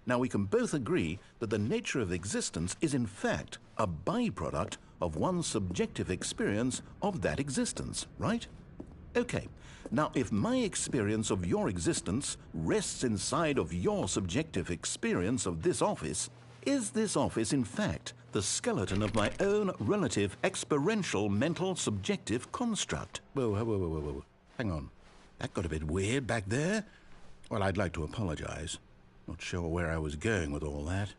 Now, we can both agree that the nature of existence is in fact a byproduct of one's subjective experience of that existence, right? Okay. Now, if my experience of your existence rests inside of your subjective experience of this office, is this office, in fact, the skeleton of my own relative experiential mental subjective construct? Whoa. Hang on. That got a bit weird back there. Well, I'd like to apologize. Not sure where I was going with all that.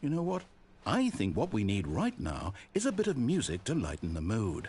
You know what? I think what we need right now is a bit of music to lighten the mood.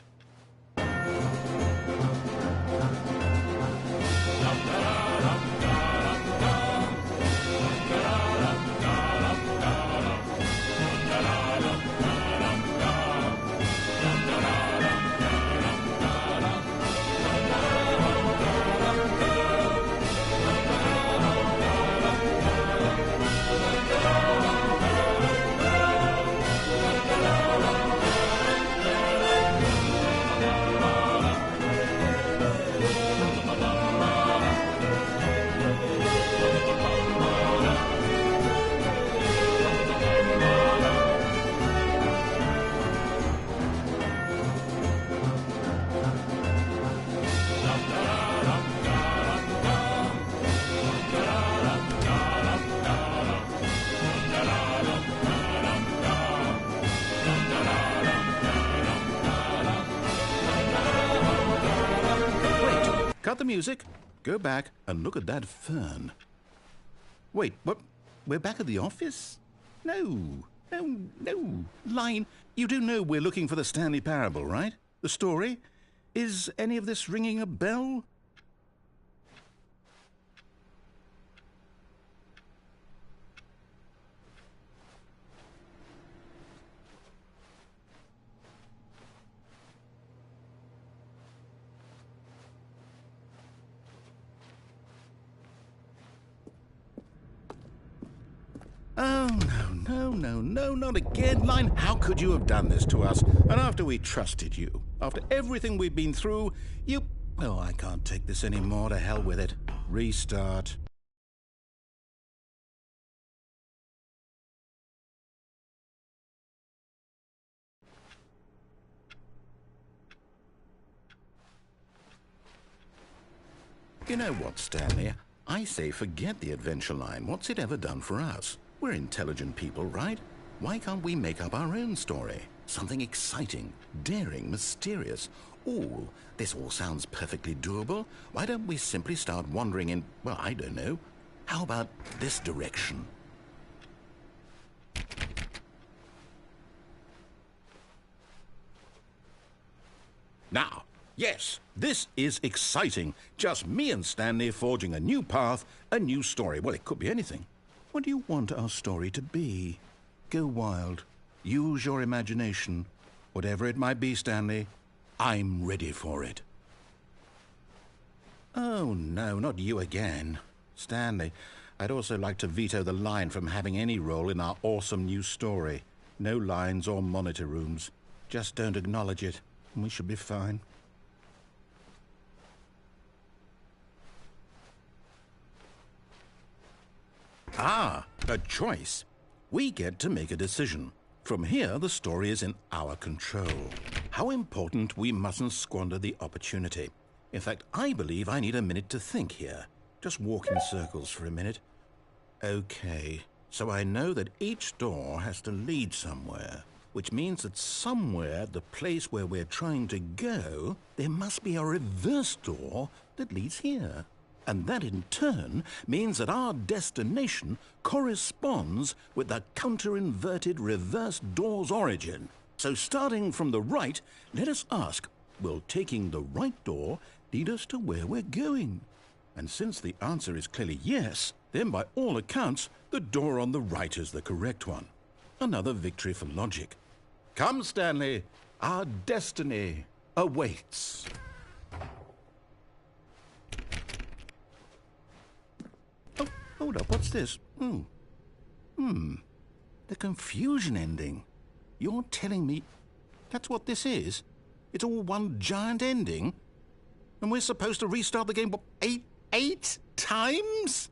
the music, go back and look at that fern. Wait, what? We're back at the office? No. Line, you do know we're looking for the Stanley Parable, right? The story? Is any of this ringing a bell? Oh, no, not again, Line. How could you have done this to us? And after we trusted you, after everything we've been through, you... Oh, I can't take this anymore. To hell with it. Restart. You know what, Stanley? I say forget the adventure line. What's it ever done for us? We're intelligent people, right? Why can't we make up our own story? Something exciting, daring, mysterious. Ooh, this all sounds perfectly doable. Why don't we simply start wandering in, well, I don't know. How about this direction? Now, yes, this is exciting. Just me and Stanley forging a new path, a new story. Well, it could be anything. What do you want our story to be? Go wild. Use your imagination. Whatever it might be, Stanley, I'm ready for it. Oh, no, not you again. Stanley, I'd also like to veto the line from having any role in our awesome new story. No lines or monitor rooms. Just don't acknowledge it, and we should be fine. Ah, a choice. We get to make a decision. From here, the story is in our control. How important, we mustn't squander the opportunity. In fact, I believe I need a minute to think here. Just walk in circles for a minute. Okay, so I know that each door has to lead somewhere, which means that somewhere, the place where we're trying to go, there must be a reverse door that leads here. And that in turn means that our destination corresponds with the counter-inverted reverse door's origin. So starting from the right, let us ask, will taking the right door lead us to where we're going? And since the answer is clearly yes, then by all accounts, the door on the right is the correct one. Another victory for logic. Come, Stanley, our destiny awaits. Oh, hold up, what's this? The confusion ending. You're telling me that's what this is? It's all one giant ending? And we're supposed to restart the game, what, eight times?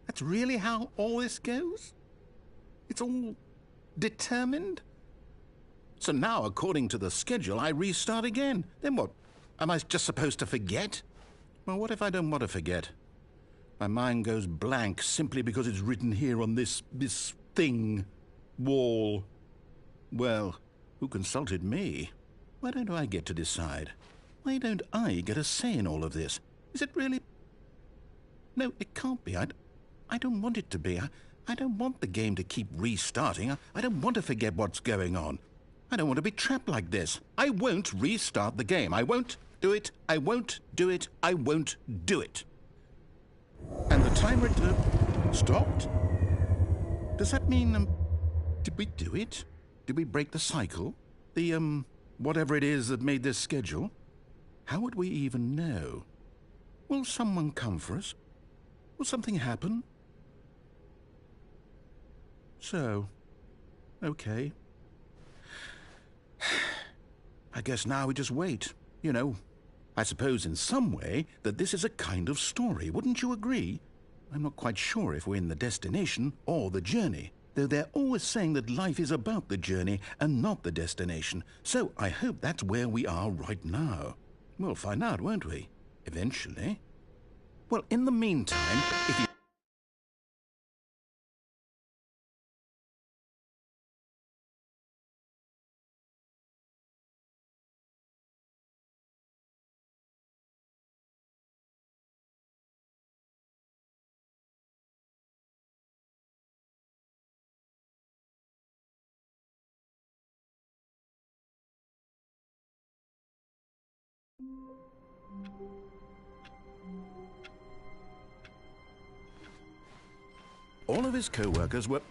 That's really how all this goes? It's all determined? So now, according to the schedule, I restart again. Then what? Am I just supposed to forget? Well, what if I don't want to forget? My mind goes blank simply because it's written here on this thing, wall. Well, who consulted me? Why don't I get to decide? Why don't I get a say in all of this? Is it really? No, it can't be. I don't want it to be. I don't want the game to keep restarting. I don't want to forget what's going on. I don't want to be trapped like this. I won't restart the game. I won't do it. I won't do it. I won't do it. And the timer stopped? Does that mean, did we do it? Did we break the cycle? The, whatever it is that made this schedule? How would we even know? Will someone come for us? Will something happen? So, okay. I guess now we just wait, you know. I suppose in some way that this is a kind of story, wouldn't you agree? I'm not quite sure if we're in the destination or the journey, though they're always saying that life is about the journey and not the destination, so I hope that's where we are right now. We'll find out, won't we? Eventually. Well, in the meantime, if you... All of his co-workers were...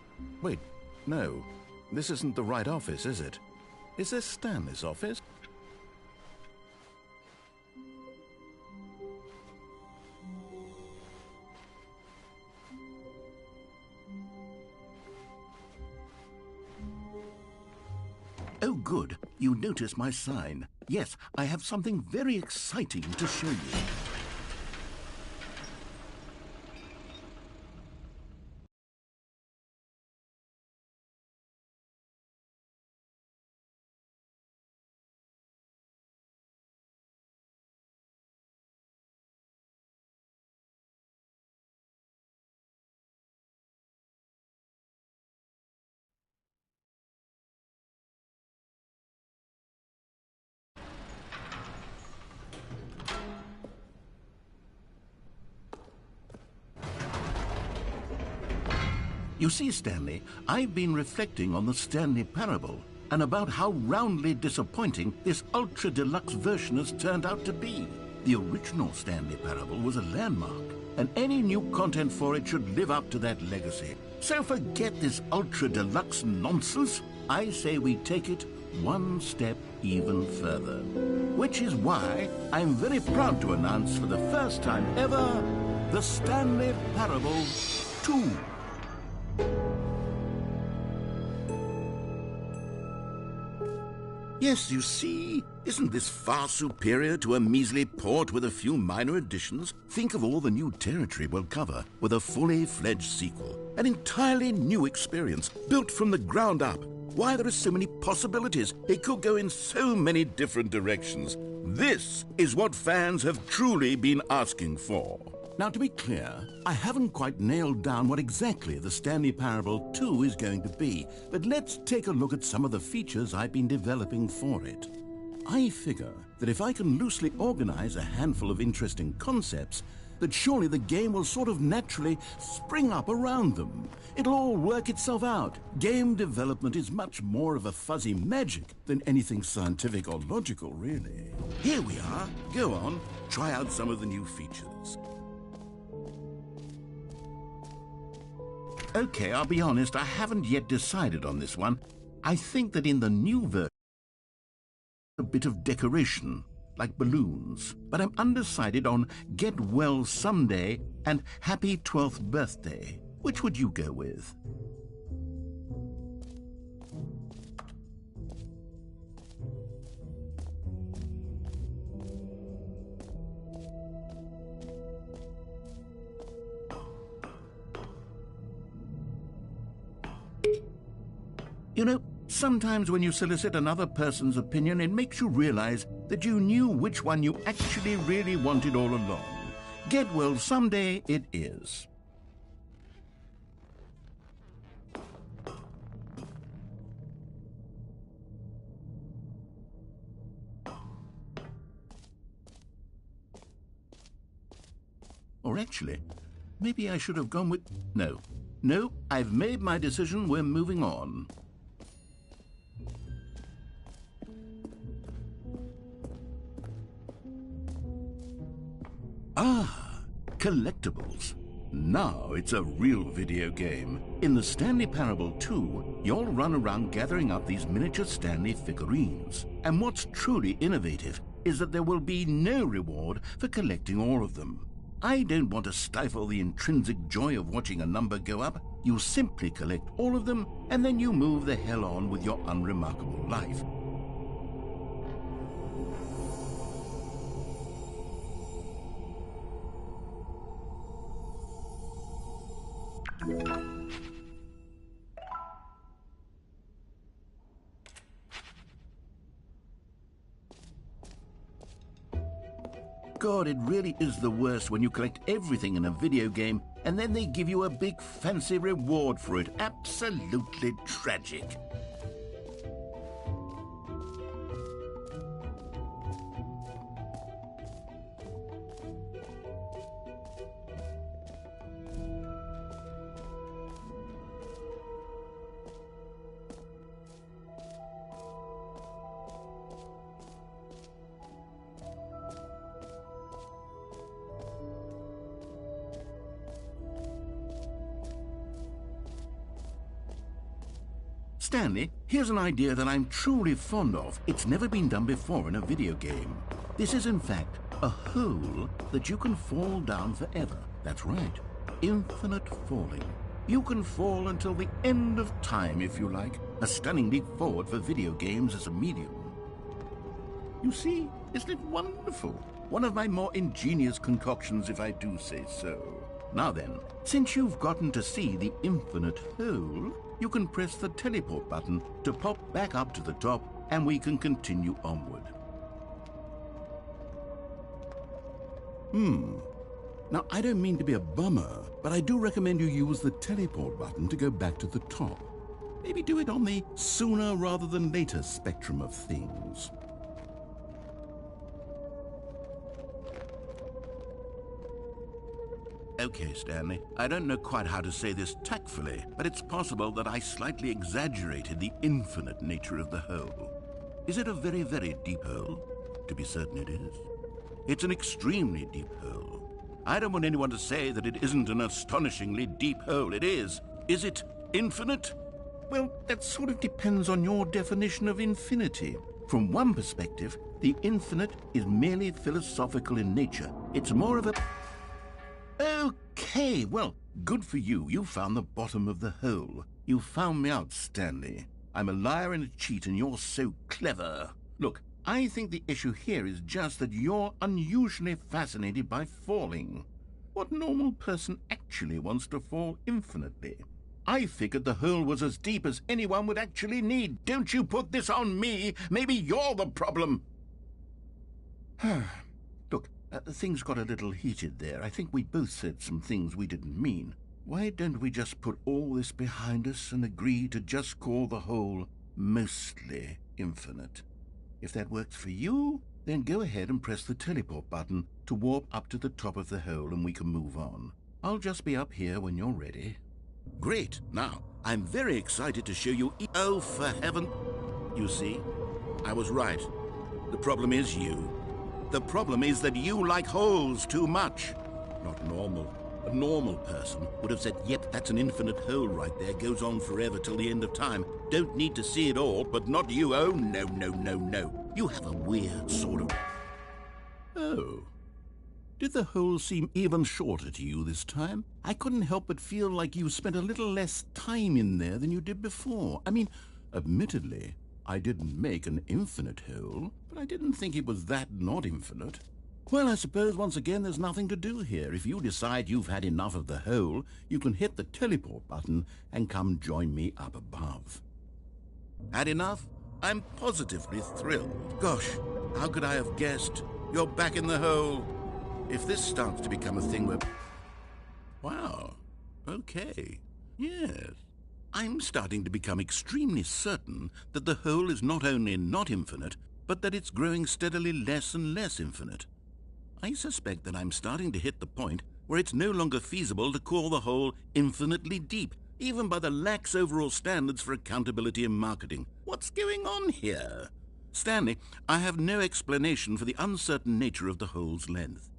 Wait, no. This isn't the right office, is it? Is this Stanley's office? Oh, good. You notice my sign. Yes, I have something very exciting to show you. You see, Stanley, I've been reflecting on the Stanley Parable and about how roundly disappointing this ultra-deluxe version has turned out to be. The original Stanley Parable was a landmark, and any new content for it should live up to that legacy. So forget this ultra-deluxe nonsense. I say we take it one step even further. Which is why I'm very proud to announce for the first time ever, the Stanley Parable 2. Yes, you see, isn't this far superior to a measly port with a few minor additions? Think of all the new territory we'll cover with a fully fledged sequel. An entirely new experience, built from the ground up. Why, there are so many possibilities. It could go in so many different directions. This is what fans have truly been asking for. Now, to be clear, I haven't quite nailed down what exactly the Stanley Parable 2 is going to be, but let's take a look at some of the features I've been developing for it. I figure that if I can loosely organize a handful of interesting concepts, that surely the game will sort of naturally spring up around them. It'll all work itself out. Game development is much more of a fuzzy magic than anything scientific or logical, really. Here we are. Go on, try out some of the new features. Okay, I'll be honest, I haven't yet decided on this one. I think that in the new version, a bit of decoration, like balloons. But I'm undecided on Get Well Someday and Happy 12th Birthday. Which would you go with? You know, sometimes when you solicit another person's opinion, it makes you realize that you knew which one you actually really wanted all along. Get Well Someday it is. Or actually, maybe I should have gone with... No, I've made my decision. We're moving on. Ah, collectibles. Now it's a real video game. In the Stanley Parable 2, you'll run around gathering up these miniature Stanley figurines. And what's truly innovative is that there will be no reward for collecting all of them. I don't want to stifle the intrinsic joy of watching a number go up. You simply collect all of them, and then you move the hell on with your unremarkable life. God, it really is the worst when you collect everything in a video game and then they give you a big fancy reward for it. Absolutely tragic. Stanley, here's an idea that I'm truly fond of. It's never been done before in a video game. This is, in fact, a hole that you can fall down forever. That's right. Infinite falling. You can fall until the end of time, if you like. A stunning leap forward for video games as a medium. You see, isn't it wonderful? One of my more ingenious concoctions, if I do say so. Now then, since you've gotten to see the infinite hole, you can press the teleport button to pop back up to the top, and we can continue onward. Now, I don't mean to be a bummer, but I do recommend you use the teleport button to go back to the top. Maybe do it on the sooner rather than later spectrum of things. Okay, Stanley, I don't know quite how to say this tactfully, but it's possible that I slightly exaggerated the infinite nature of the hole. Is it a very, very deep hole? To be certain it is. It's an extremely deep hole. I don't want anyone to say that it isn't an astonishingly deep hole. It is. Is it infinite? Well, that sort of depends on your definition of infinity. From one perspective, the infinite is merely philosophical in nature. It's more of a... Okay, well, good for you. You found the bottom of the hole. You found me out, Stanley. I'm a liar and a cheat, and you're so clever. Look, I think the issue here is just that you're unusually fascinated by falling. What normal person actually wants to fall infinitely? I figured the hole was as deep as anyone would actually need. Don't you put this on me. Maybe you're the problem. Look, things got a little heated there. I think we both said some things we didn't mean. Why don't we just put all this behind us and agree to just call the hole mostly infinite? If that works for you, then go ahead and press the teleport button to warp up to the top of the hole and we can move on. I'll just be up here when you're ready. Great. Now, I'm very excited to show you... Oh, for heaven... You see, I was right. The problem is you. The problem is that you like holes too much. Not normal. A normal person would have said, yep, that's an infinite hole right there, goes on forever till the end of time. Don't need to see it all, but not you. Oh, no, no, no, no. You have a weird sort of... Oh. Did the hole seem even shorter to you this time? I couldn't help but feel like you spent a little less time in there than you did before. I mean, admittedly, I didn't make an infinite hole, but I didn't think it was that not infinite. Well, I suppose once again there's nothing to do here. If you decide you've had enough of the hole, you can hit the teleport button and come join me up above. Had enough? I'm positively thrilled. Gosh, how could I have guessed? You're back in the hole. If this starts to become a thing where... Wow. Okay. Yes. I'm starting to become extremely certain that the hole is not only not infinite, but that it's growing steadily less and less infinite. I suspect that I'm starting to hit the point where it's no longer feasible to call the hole infinitely deep, even by the lax overall standards for accountability and marketing. What's going on here? Stanley, I have no explanation for the uncertain nature of the hole's length.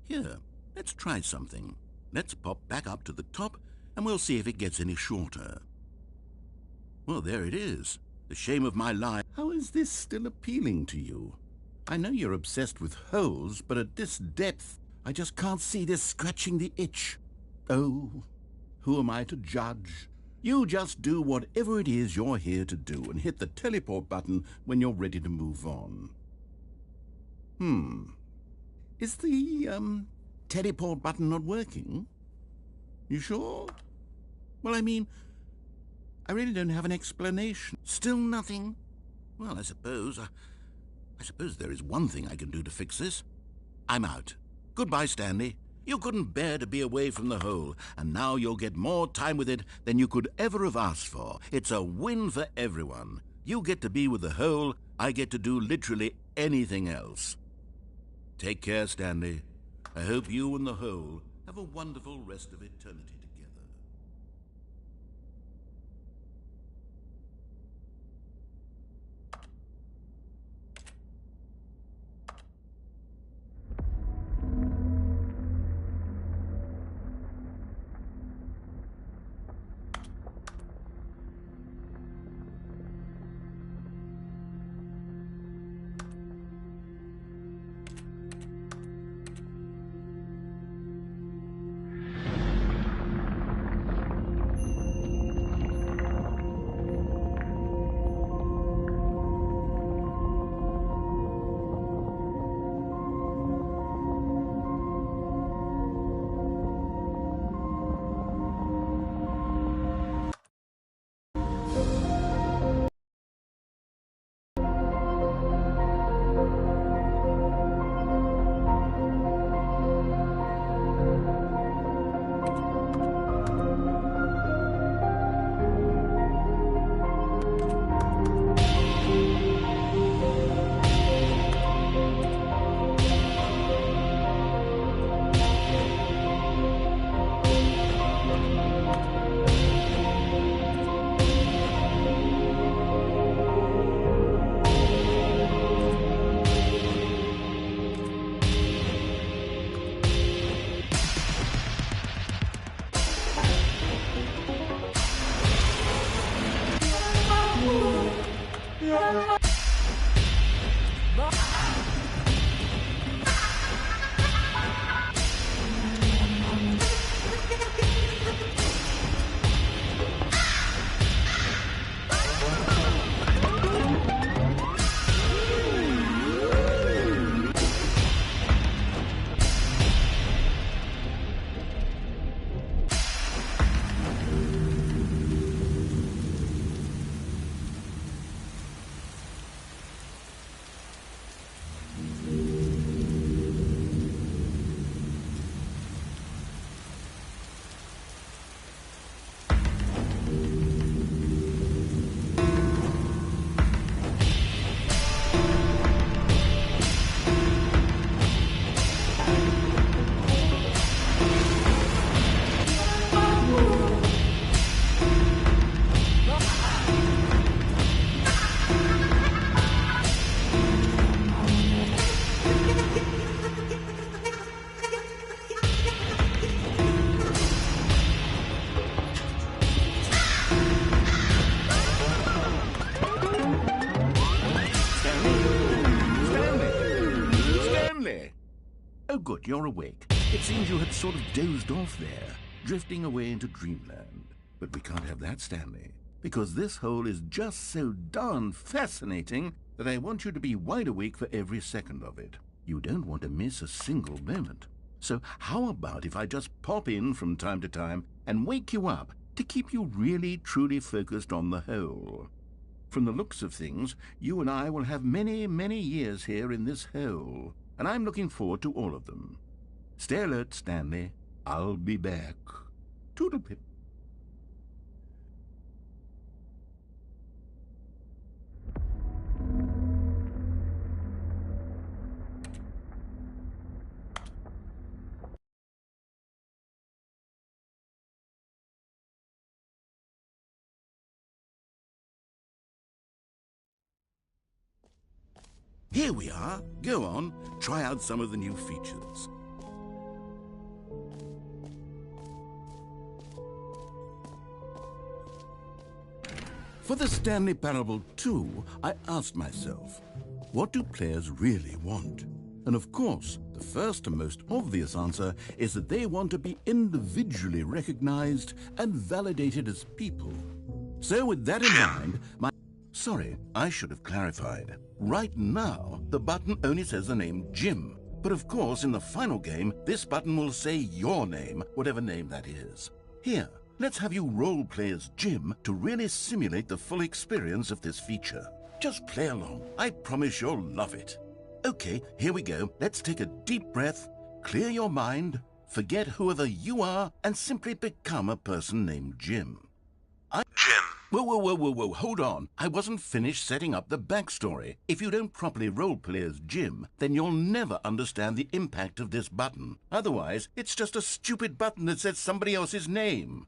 Here, let's try something. Let's pop back up to the top, and we'll see if it gets any shorter. Well, there it is. The shame of my life. How is this still appealing to you? I know you're obsessed with holes, but at this depth, I just can't see this scratching the itch. Oh, who am I to judge? You just do whatever it is you're here to do and hit the teleport button when you're ready to move on. Is the, teleport button not working? You sure? Well, I mean, I really don't have an explanation. Still nothing? Well, I suppose there is one thing I can do to fix this. I'm out. Goodbye, Stanley. You couldn't bear to be away from the hole, and now you'll get more time with it than you could ever have asked for. It's a win for everyone. You get to be with the hole, I get to do literally anything else. Take care, Stanley. I hope you and the hole have a wonderful rest of eternity together. Oh, good, you're awake. It seems you had sort of dozed off there, drifting away into dreamland. But we can't have that, Stanley, because this hole is just so darn fascinating that I want you to be wide awake for every second of it. You don't want to miss a single moment. So how about if I just pop in from time to time and wake you up to keep you really, truly focused on the hole? From the looks of things, you and I will have many, many years here in this hole, and I'm looking forward to all of them. Stay alert, Stanley. I'll be back. Toodle-pip. Here we are. Go on, try out some of the new features. For the Stanley Parable 2, I asked myself, what do players really want? And of course, the first and most obvious answer is that they want to be individually recognized and validated as people. So with that in mind, Sorry, I should have clarified. Right now, the button only says the name Jim. But of course, in the final game, this button will say your name, whatever name that is. Here, let's have you role-play as Jim to really simulate the full experience of this feature. Just play along. I promise you'll love it. Okay, here we go. Let's take a deep breath, clear your mind, forget whoever you are, and simply become a person named Jim. Jim. Whoa, hold on. I wasn't finished setting up the backstory. If you don't properly roleplay as Jim, then you'll never understand the impact of this button. Otherwise, it's just a stupid button that says somebody else's name.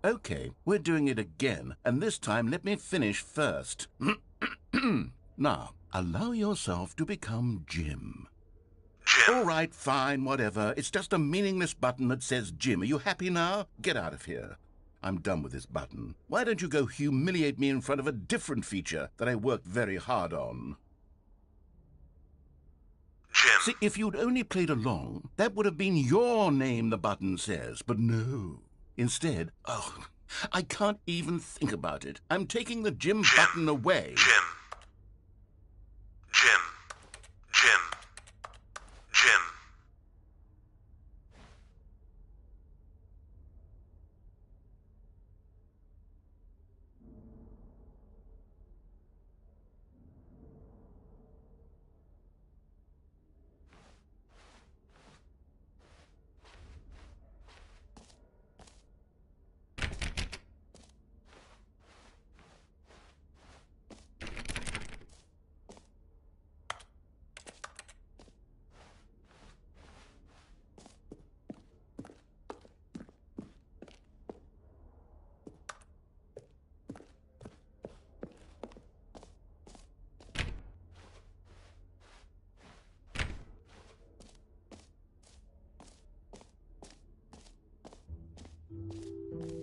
Okay, we're doing it again, and this time let me finish first. Now, allow yourself to become Jim. Jim. All right, fine, whatever. It's just a meaningless button that says Jim. Are you happy now? Get out of here. I'm done with this button. Why don't you go humiliate me in front of a different feature that I worked very hard on? Jim. See, if you'd only played along, that would have been your name the button says, but no. Instead, I can't even think about it. I'm taking the Jim button away. Jim. Jim. Jim. Jim.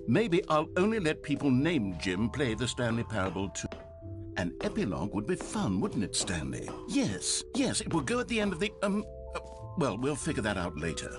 maybe I'll only let people named Jim play the Stanley Parable 2. An epilogue would be fun, wouldn't it, Stanley? Yes, it will go at the end of the, well, we'll figure that out later.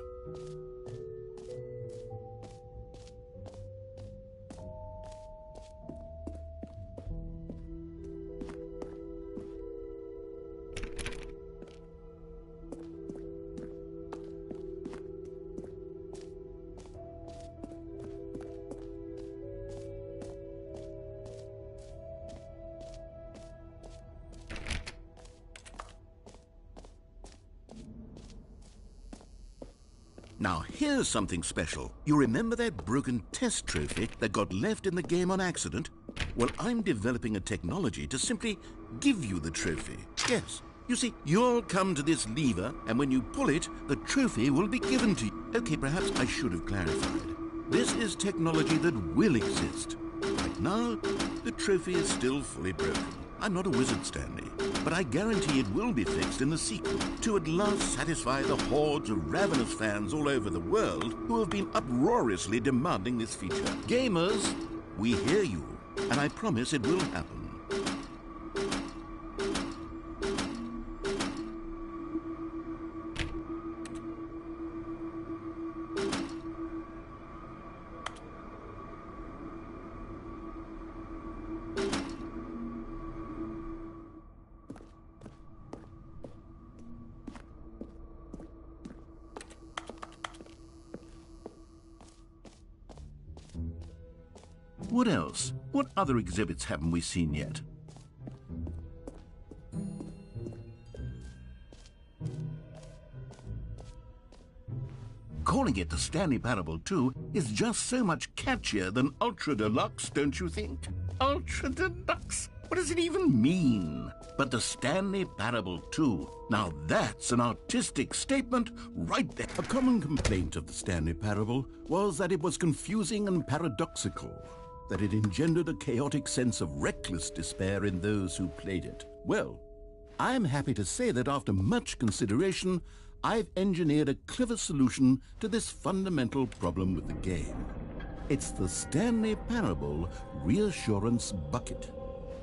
Now, here's something special. You remember that broken test trophy that got left in the game on accident? Well, I'm developing a technology to simply give you the trophy. Yes. You see, you'll come to this lever, and when you pull it, the trophy will be given to you. Okay, perhaps I should have clarified. This is technology that will exist. Right now, the trophy is still fully broken. I'm not a wizard, Stanley, but I guarantee it will be fixed in the sequel to at last satisfy the hordes of ravenous fans all over the world who have been uproariously demanding this feature. Gamers, we hear you, and I promise it will happen. What else? What other exhibits haven't we seen yet? Calling it the Stanley Parable 2 is just so much catchier than Ultra Deluxe, don't you think? Ultra Deluxe? What does it even mean? But the Stanley Parable 2, now that's an artistic statement right there. A common complaint of the Stanley Parable was that it was confusing and paradoxical, that it engendered a chaotic sense of reckless despair in those who played it. Well, I'm happy to say that after much consideration, I've engineered a clever solution to this fundamental problem with the game. It's the Stanley Parable Reassurance Bucket.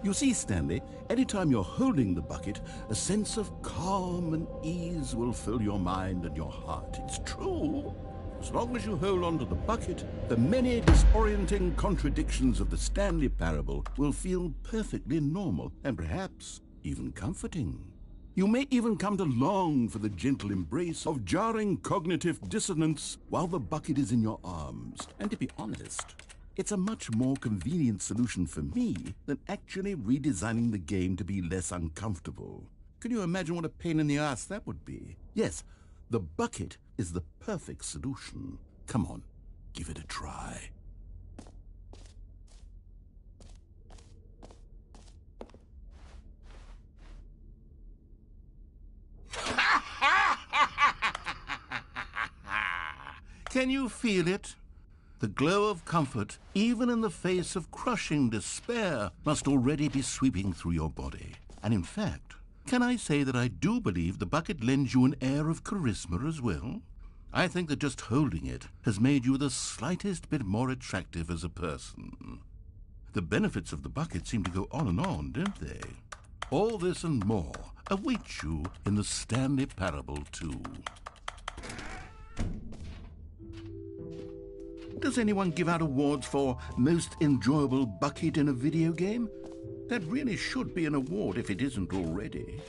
You see, Stanley, anytime you're holding the bucket, a sense of calm and ease will fill your mind and your heart. It's true. As long as you hold on to the bucket, the many disorienting contradictions of the Stanley Parable will feel perfectly normal and perhaps even comforting. You may even come to long for the gentle embrace of jarring cognitive dissonance while the bucket is in your arms. And to be honest, it's a much more convenient solution for me than actually redesigning the game to be less uncomfortable. Can you imagine what a pain in the ass that would be? Yes, the bucket is the perfect solution. Come on, give it a try. Can you feel it? The glow of comfort, even in the face of crushing despair, must already be sweeping through your body. And in fact, can I say that I do believe the bucket lends you an air of charisma as well? I think that just holding it has made you the slightest bit more attractive as a person. The benefits of the bucket seem to go on, don't they? All this and more await you in the Stanley Parable 2. Does anyone give out awards for most enjoyable bucket in a video game? That really should be an award if it isn't already.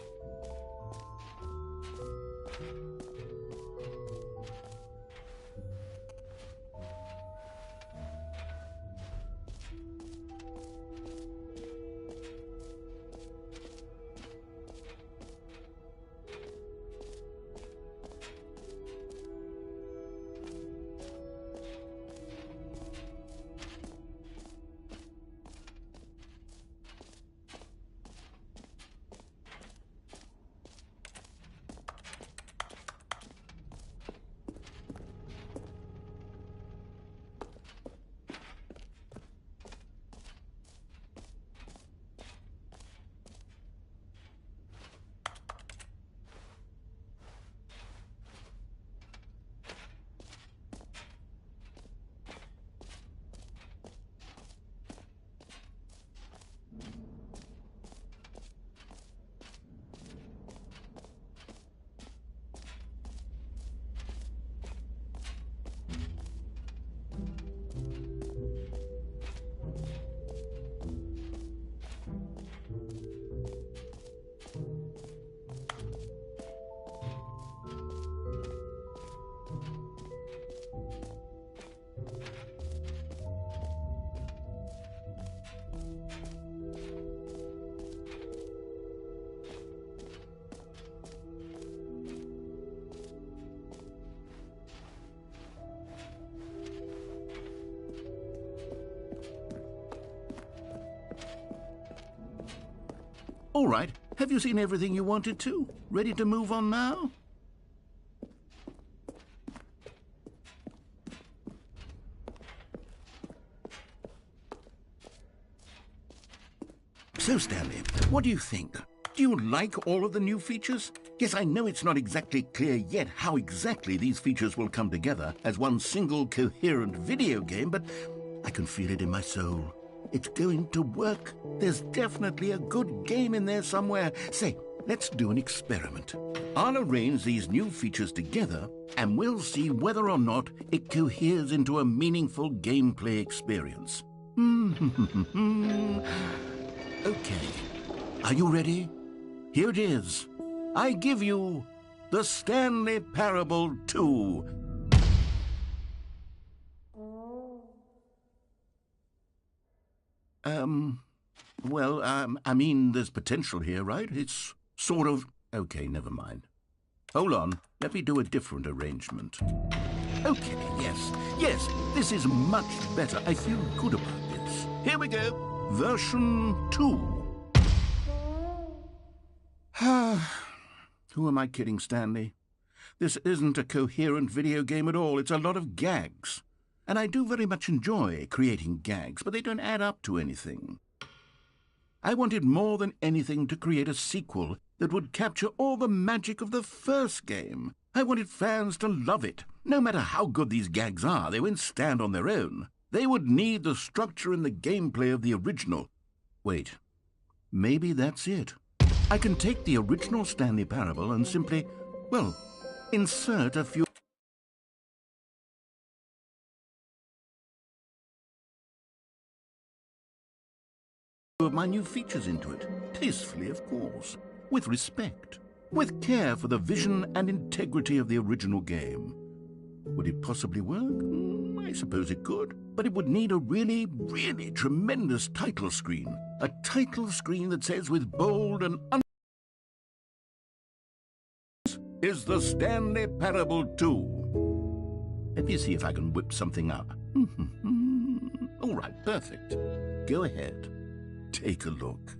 All right, have you seen everything you wanted to? Ready to move on now? So, Stanley, what do you think? Do you like all of the new features? Yes, I know it's not exactly clear yet how exactly these features will come together as one single coherent video game, but I can feel it in my soul. It's going to work. There's definitely a good game in there somewhere. Say, let's do an experiment. I'll arrange these new features together, and we'll see whether or not it coheres into a meaningful gameplay experience. Okay. Are you ready? Here it is. I give you the Stanley Parable 2. I mean, there's potential here, right? It's sort of... Okay, never mind. Hold on. Let me do a different arrangement. Okay, yes, this is much better. I feel good about this. Here we go. Version 2. Who am I kidding, Stanley? This isn't a coherent video game at all. It's a lot of gags. And I do very much enjoy creating gags, but they don't add up to anything. I wanted more than anything to create a sequel that would capture all the magic of the first game. I wanted fans to love it. No matter how good these gags are, they won't stand on their own. They would need the structure and the gameplay of the original. Wait, maybe that's it. I can take the original Stanley Parable and simply, well, insert a few of my new features into it. Tastefully, of course. With respect. With care for the vision and integrity of the original game. Would it possibly work? I suppose it could. But it would need a really, really tremendous title screen. A title screen that says with bold and is the Stanley Parable 2. Let me see if I can whip something up. All right, perfect. Go ahead. Take a look.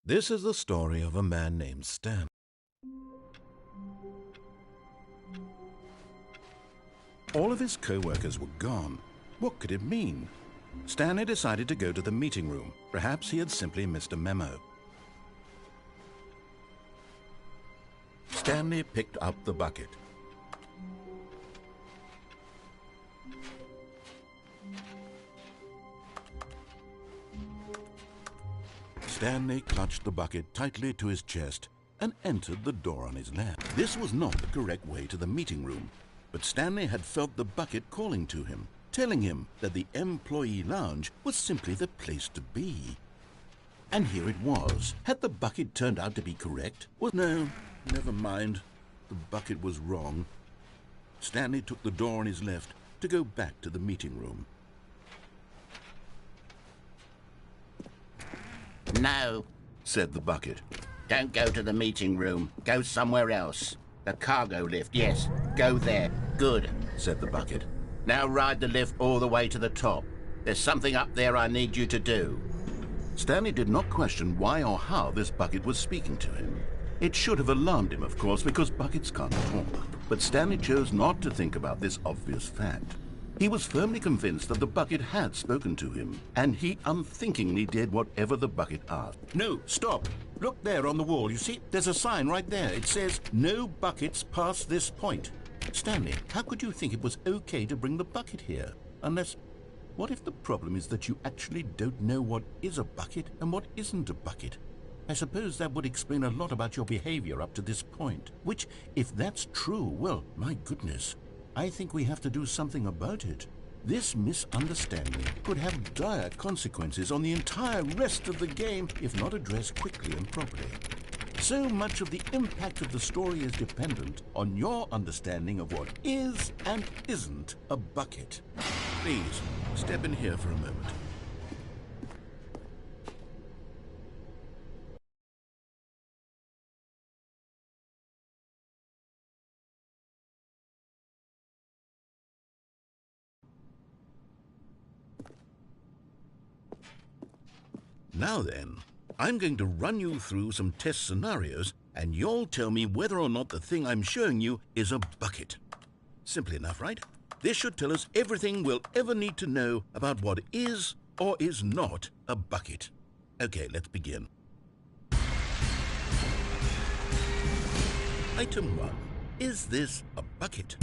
This is the story of a man named Stan. All of his co-workers were gone. What could it mean? Stanley decided to go to the meeting room. Perhaps he had simply missed a memo. Stanley picked up the bucket. Stanley clutched the bucket tightly to his chest and entered the door on his left. This was not the correct way to the meeting room, but Stanley had felt the bucket calling to him, telling him that the employee lounge was simply the place to be. And here it was. Had the bucket turned out to be correct? Well, no, never mind. The bucket was wrong. Stanley took the door on his left to go back to the meeting room. No, said the bucket. Don't go to the meeting room. Go somewhere else. The cargo lift, yes. Go there. Good, said the bucket. Now ride the lift all the way to the top. There's something up there I need you to do. Stanley did not question why or how this bucket was speaking to him. It should have alarmed him, of course, because buckets can't talk. But Stanley chose not to think about this obvious fact. He was firmly convinced that the bucket had spoken to him, and he unthinkingly did whatever the bucket asked. No, stop. Look there on the wall. You see, there's a sign right there. It says, "No buckets past this point." Stanley, how could you think it was okay to bring the bucket here? Unless, what if the problem is that you actually don't know what is a bucket and what isn't a bucket? I suppose that would explain a lot about your behavior up to this point. Which, if that's true, well, my goodness, I think we have to do something about it. This misunderstanding could have dire consequences on the entire rest of the game if not addressed quickly and properly. So much of the impact of the story is dependent on your understanding of what is and isn't a bucket. Please, step in here for a moment. Now then, I'm going to run you through some test scenarios, and you'll tell me whether or not the thing I'm showing you is a bucket. Simple enough, right? This should tell us everything we'll ever need to know about what is or is not a bucket. Okay, let's begin. Item 1. Is this a bucket?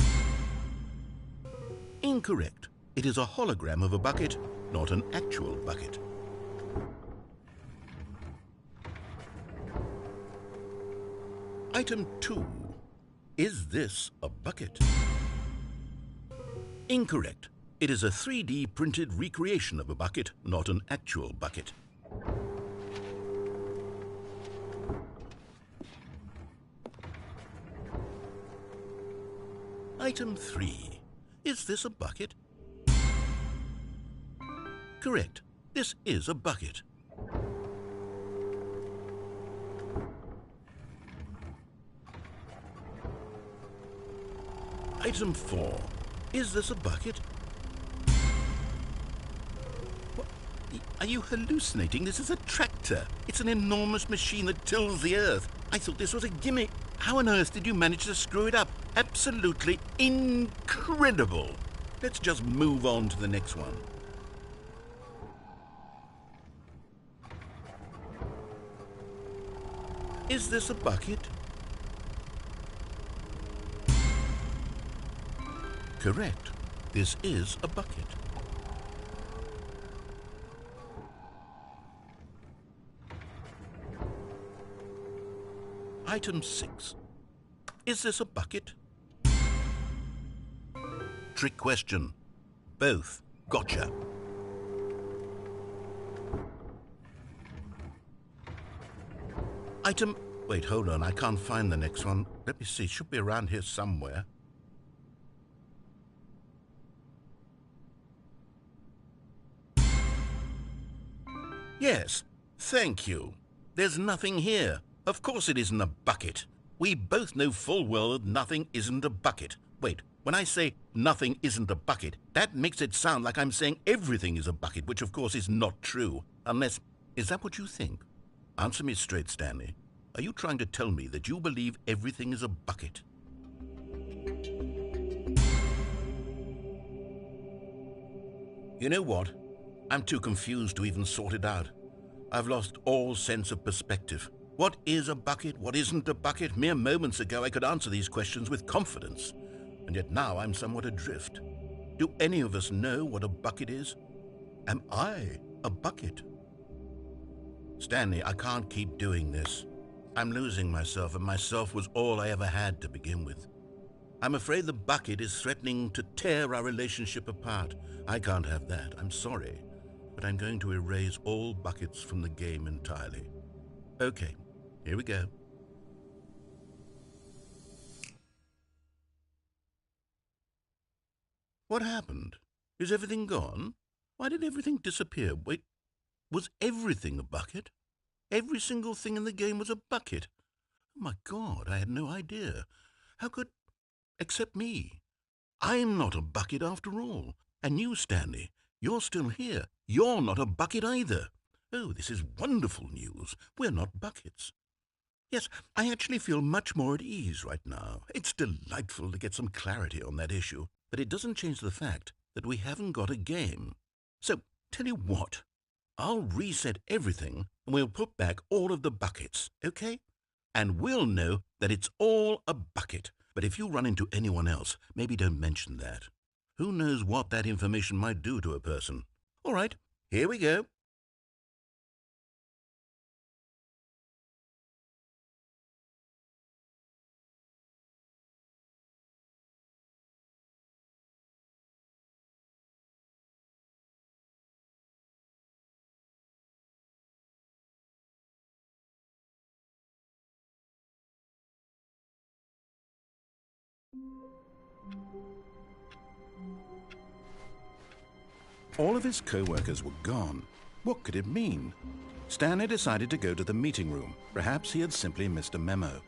Incorrect. It is a hologram of a bucket, not an actual bucket. Item 2. Is this a bucket? Incorrect. It is a 3D printed recreation of a bucket, not an actual bucket. Item 3. Is this a bucket? Correct. This is a bucket. Item 4. Is this a bucket? What? Are you hallucinating? This is a tractor. It's an enormous machine that tills the earth. I thought this was a gimmick. How on earth did you manage to screw it up? Absolutely incredible. Let's just move on to the next one. Is this a bucket? Correct. This is a bucket. Item 6. Is this a bucket? Trick question. Both. Gotcha. Item... Wait, hold on. I can't find the next one. Let me see. It should be around here somewhere. Yes, thank you. There's nothing here. Of course it isn't a bucket. We both know full well that nothing isn't a bucket. Wait, when I say nothing isn't a bucket, that makes it sound like I'm saying everything is a bucket, which of course is not true. Unless, is that what you think? Answer me straight, Stanley. Are you trying to tell me that you believe everything is a bucket? You know what? I'm too confused to even sort it out. I've lost all sense of perspective. What is a bucket? What isn't a bucket? Mere moments ago I could answer these questions with confidence, and yet now I'm somewhat adrift. Do any of us know what a bucket is? Am I a bucket? Stanley, I can't keep doing this. I'm losing myself, and myself was all I ever had to begin with. I'm afraid the bucket is threatening to tear our relationship apart. I can't have that. I'm sorry, but I'm going to erase all buckets from the game entirely. Okay, here we go. What happened? Is everything gone? Why did everything disappear? Wait, was everything a bucket? Every single thing in the game was a bucket. Oh my God, I had no idea. How could... Except me. I'm not a bucket after all. And you, Stanley, you're still here. You're not a bucket either. Oh, this is wonderful news. We're not buckets. Yes, I actually feel much more at ease right now. It's delightful to get some clarity on that issue, but it doesn't change the fact that we haven't got a game. So, tell you what, I'll reset everything and we'll put back all of the buckets, okay? And we'll know that it's all a bucket. But if you run into anyone else, maybe don't mention that. Who knows what that information might do to a person? All right, here we go. All of his co-workers were gone. What could it mean? Stanley decided to go to the meeting room. Perhaps he had simply missed a memo.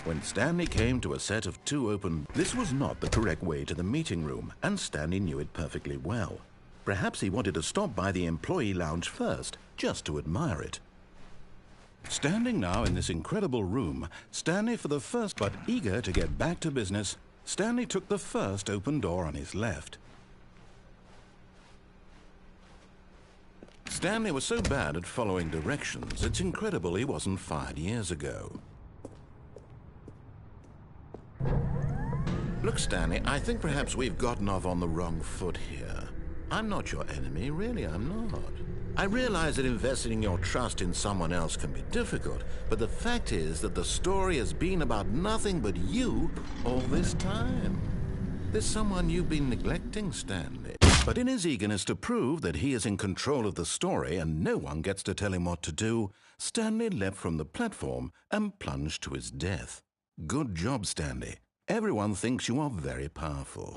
When Stanley came to a set of 2 open... This was not the correct way to the meeting room, and Stanley knew it perfectly well. Perhaps he wanted to stop by the employee lounge first, just to admire it. Standing now in this incredible room, Stanley for the first, but eager to get back to business, Stanley took the first open door on his left. Stanley was so bad at following directions, it's incredible he wasn't fired years ago. Look, Stanley, I think perhaps we've gotten off on the wrong foot here. I'm not your enemy, really, I'm not. I realize that investing your trust in someone else can be difficult, but the fact is that the story has been about nothing but you all this time. There's someone you've been neglecting, Stanley. But in his eagerness to prove that he is in control of the story and no one gets to tell him what to do, Stanley leapt from the platform and plunged to his death. Good job, Stanley. Everyone thinks you are very powerful.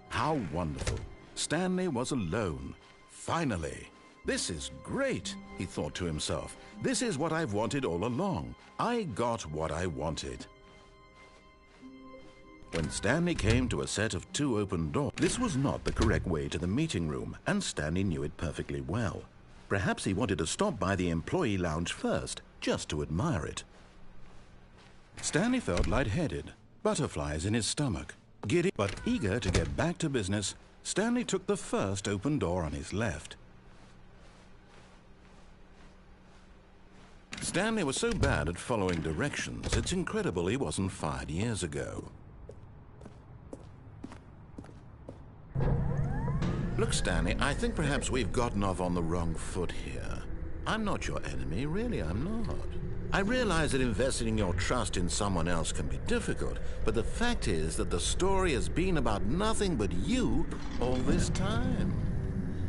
How wonderful. Stanley was alone. Finally. This is great, he thought to himself. This is what I've wanted all along. I got what I wanted. When Stanley came to a set of 2 open doors, this was not the correct way to the meeting room, and Stanley knew it perfectly well. Perhaps he wanted to stop by the employee lounge first, just to admire it. Stanley felt lightheaded, butterflies in his stomach. Giddy, but eager to get back to business, Stanley took the first open door on his left. Stanley was so bad at following directions, it's incredible he wasn't fired years ago. Look, Stanley, I think perhaps we've gotten off on the wrong foot here. I'm not your enemy, really, I'm not. I realize that investing your trust in someone else can be difficult, but the fact is that the story has been about nothing but you all this time.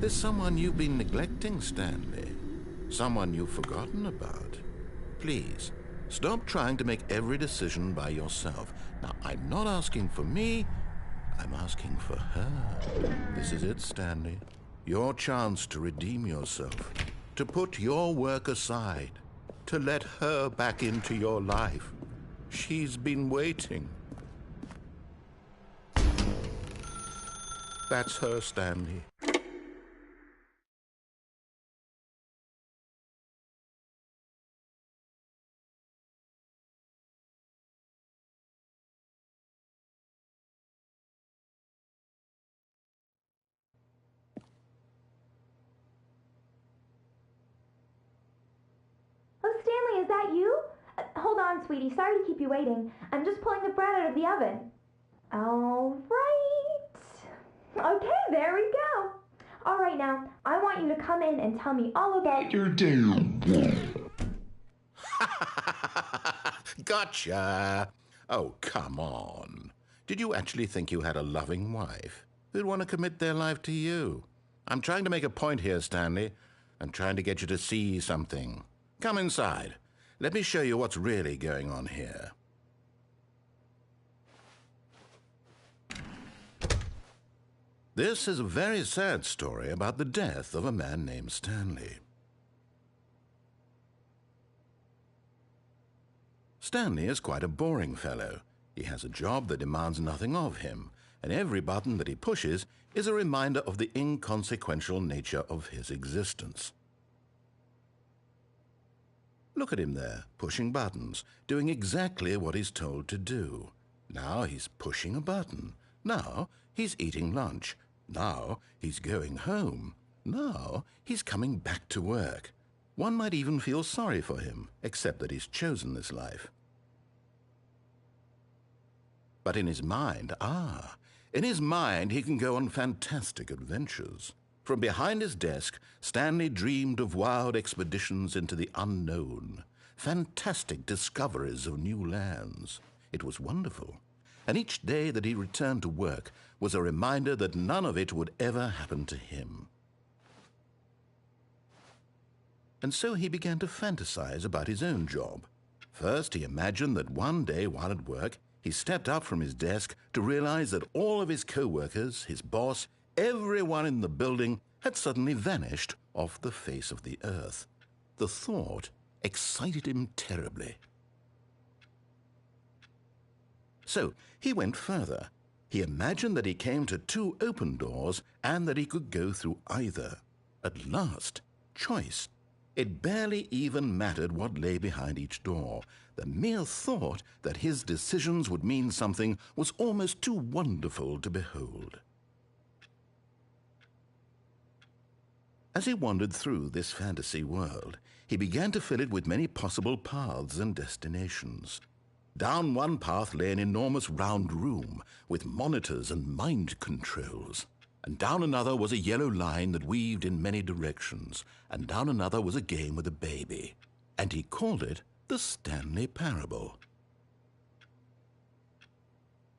There's someone you've been neglecting, Stanley. Someone you've forgotten about. Please, stop trying to make every decision by yourself. Now, I'm not asking for me, I'm asking for her. This is it, Stanley. Your chance to redeem yourself, to put your work aside, to let her back into your life. She's been waiting. That's her, Stanley. Oh, Stanley, is that you? Hold on, sweetie. Sorry to keep you waiting. I'm just pulling the bread out of the oven. All right. Okay, there we go. All right, now, I want you to come in and tell me all about your day. Gotcha. Oh, come on. Did you actually think you had a loving wife who'd want to commit their life to you? I'm trying to make a point here, Stanley. I'm trying to get you to see something. Come inside. Let me show you what's really going on here. This is a very sad story about the death of a man named Stanley. Stanley is quite a boring fellow. He has a job that demands nothing of him, and every button that he pushes is a reminder of the inconsequential nature of his existence. Look at him there, pushing buttons, doing exactly what he's told to do. Now he's pushing a button. Now he's eating lunch. Now he's going home. Now he's coming back to work. One might even feel sorry for him, except that he's chosen this life. But in his mind, in his mind he can go on fantastic adventures. From behind his desk, Stanley dreamed of wild expeditions into the unknown, fantastic discoveries of new lands. It was wonderful. And each day that he returned to work was a reminder that none of it would ever happen to him. And so he began to fantasize about his own job. First, he imagined that one day while at work, he stepped up from his desk to realize that all of his co-workers, his boss, everyone in the building had suddenly vanished off the face of the earth. The thought excited him terribly. So he went further. He imagined that he came to two open doors and that he could go through either. At last, choice. It barely even mattered what lay behind each door. The mere thought that his decisions would mean something was almost too wonderful to behold. As he wandered through this fantasy world, he began to fill it with many possible paths and destinations. Down one path lay an enormous round room with monitors and mind controls. And down another was a yellow line that weaved in many directions. And down another was a game with a baby. And he called it the Stanley Parable.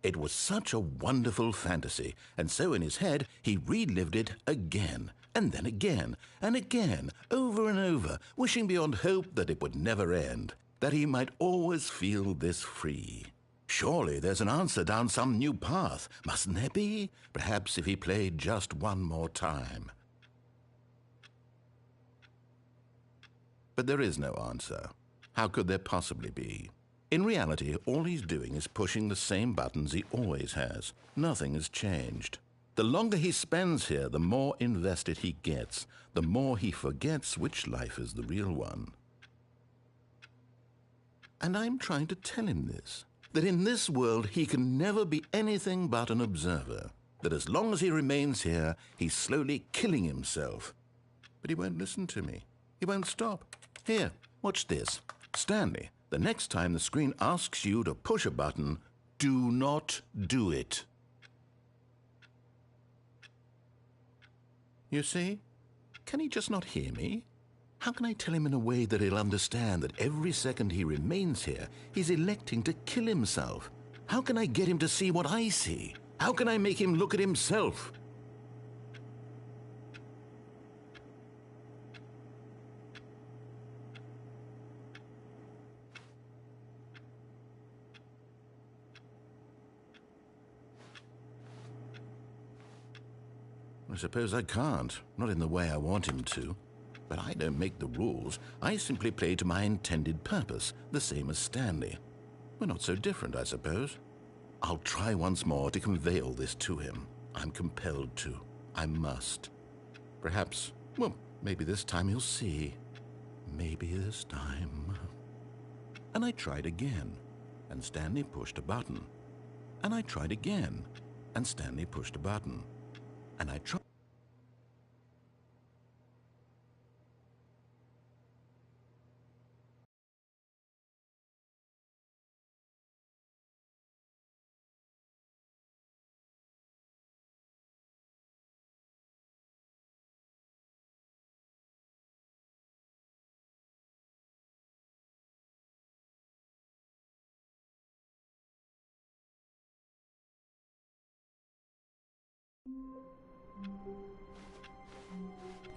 It was such a wonderful fantasy, and so in his head he relived it again, and then again, and again, over and over, wishing beyond hope that it would never end, that he might always feel this free. Surely there's an answer down some new path, mustn't there be? Perhaps if he played just one more time. But there is no answer. How could there possibly be? In reality, all he's doing is pushing the same buttons he always has. Nothing has changed. The longer he spends here, the more invested he gets, the more he forgets which life is the real one. And I'm trying to tell him this, that in this world he can never be anything but an observer, that as long as he remains here, he's slowly killing himself. But he won't listen to me. He won't stop. Here, watch this. Stanley, the next time the screen asks you to push a button, do not do it. You see? Can he just not hear me? How can I tell him in a way that he'll understand that every second he remains here, he's electing to kill himself? How can I get him to see what I see? How can I make him look at himself? I suppose I can't. Not in the way I want him to. But I don't make the rules. I simply play to my intended purpose, the same as Stanley. We're not so different, I suppose. I'll try once more to convey all this to him. I'm compelled to. I must. Perhaps, well, maybe this time he'll see. Maybe this time. And I tried again, and Stanley pushed a button. And I tried again, and Stanley pushed a button. And I tried.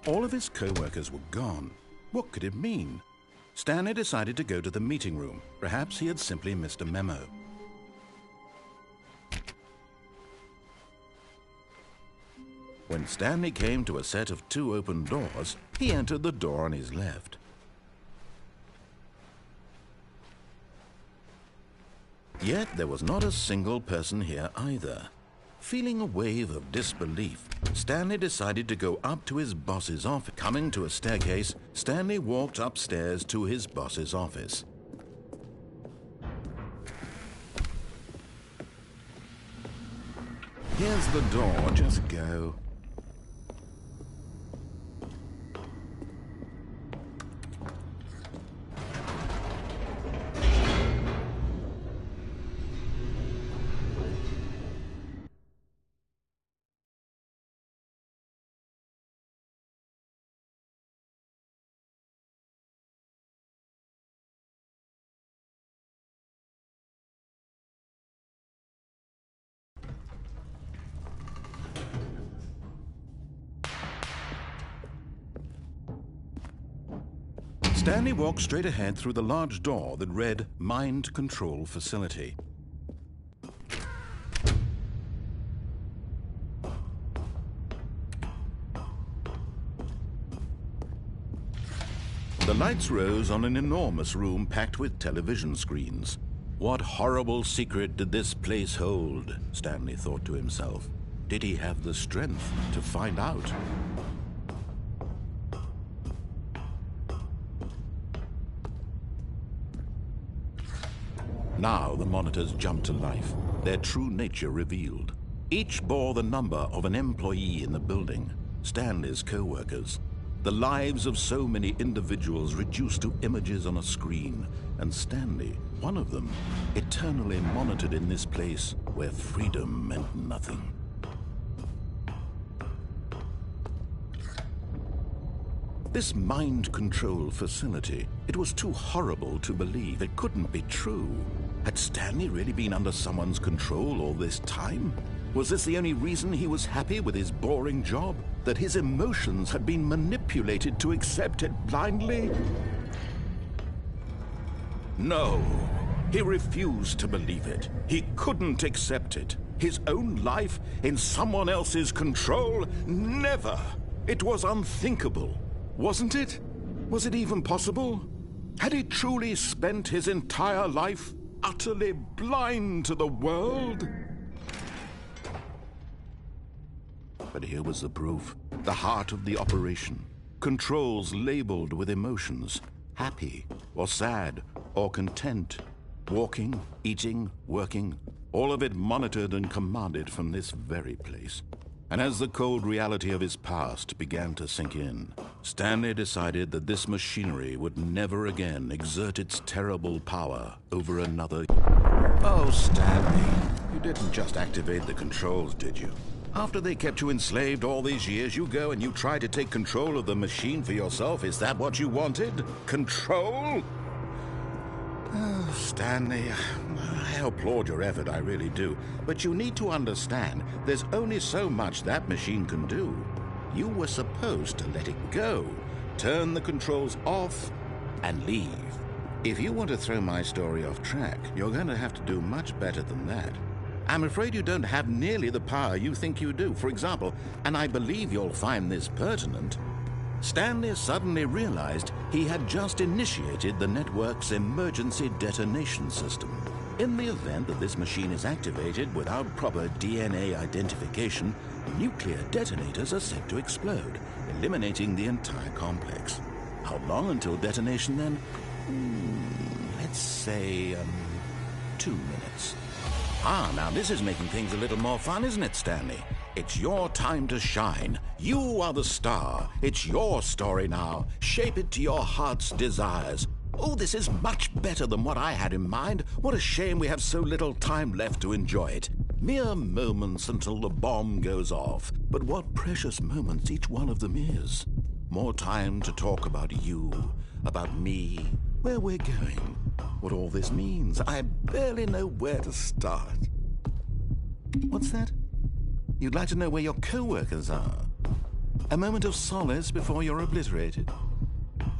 All of his co-workers were gone. What could it mean? Stanley decided to go to the meeting room. Perhaps he had simply missed a memo. When Stanley came to a set of 2 open doors, he entered the door on his left. Yet there was not a single person here either. Feeling a wave of disbelief, Stanley decided to go up to his boss's office. Coming to a staircase, Stanley walked upstairs to his boss's office. Here's the door, just go. Stanley walked straight ahead through the large door that read Mind Control Facility. The lights rose on an enormous room packed with television screens. What horrible secret did this place hold? Stanley thought to himself. Did he have the strength to find out? Now the monitors jumped to life, their true nature revealed. Each bore the number of an employee in the building, Stanley's co-workers. The lives of so many individuals reduced to images on a screen, and Stanley, one of them, eternally monitored in this place where freedom meant nothing. This mind control facility, it was too horrible to believe. It couldn't be true. Had Stanley really been under someone's control all this time? Was this the only reason he was happy with his boring job? That his emotions had been manipulated to accept it blindly? No, he refused to believe it. He couldn't accept it. His own life in someone else's control? Never! It was unthinkable. Wasn't it? Was it even possible? Had he truly spent his entire life utterly blind to the world? But here was the proof. The heart of the operation. Controls labeled with emotions. Happy, or sad, or content. Walking, eating, working. All of it monitored and commanded from this very place. And as the cold reality of his past began to sink in, Stanley decided that this machinery would never again exert its terrible power over another. Oh, Stanley, you didn't just activate the controls, did you? After they kept you enslaved all these years, you go and you try to take control of the machine for yourself. Is that what you wanted? Control? Oh, Stanley, I applaud your effort, I really do. But you need to understand, there's only so much that machine can do. You were supposed to let it go, turn the controls off, and leave. If you want to throw my story off track, you're going to have to do much better than that. I'm afraid you don't have nearly the power you think you do. For example, and I believe you'll find this pertinent, Stanley suddenly realized he had just initiated the network's emergency detonation system. In the event that this machine is activated without proper DNA identification, nuclear detonators are set to explode, eliminating the entire complex. How long until detonation then? Let's say, 2 minutes. Now this is making things a little more fun, isn't it, Stanley? It's your time to shine. You are the star. It's your story now. Shape it to your heart's desires. Oh, this is much better than what I had in mind. What a shame we have so little time left to enjoy it. Mere moments until the bomb goes off. But what precious moments each one of them is. More time to talk about you, about me, where we're going, what all this means. I barely know where to start. What's that? You'd like to know where your co-workers are? A moment of solace before you're obliterated?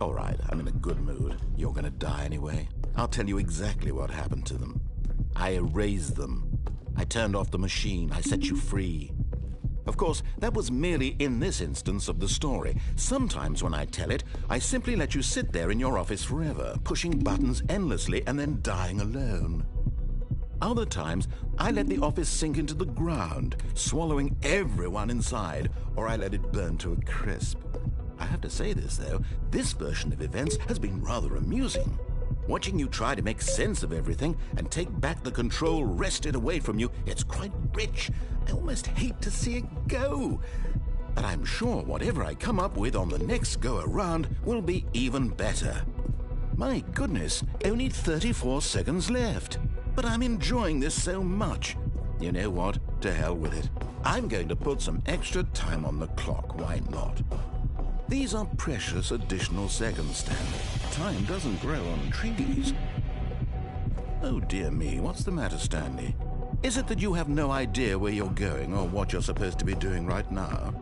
All right, I'm in a good mood. You're gonna die anyway. I'll tell you exactly what happened to them. I erased them. I turned off the machine. I set you free. Of course, that was merely in this instance of the story. Sometimes when I tell it, I simply let you sit there in your office forever, pushing buttons endlessly and then dying alone. Other times, I let the office sink into the ground, swallowing everyone inside, or I let it burn to a crisp. I have to say this, though, this version of events has been rather amusing. Watching you try to make sense of everything and take back the control wrested away from you, it's quite rich. I almost hate to see it go. But I'm sure whatever I come up with on the next go-around will be even better. My goodness, only 34 seconds left. But I'm enjoying this so much. You know what? To hell with it. I'm going to put some extra time on the clock. Why not? These are precious additional seconds, Stanley. Time doesn't grow on trees. Oh dear me, what's the matter, Stanley? Is it that you have no idea where you're going or what you're supposed to be doing right now?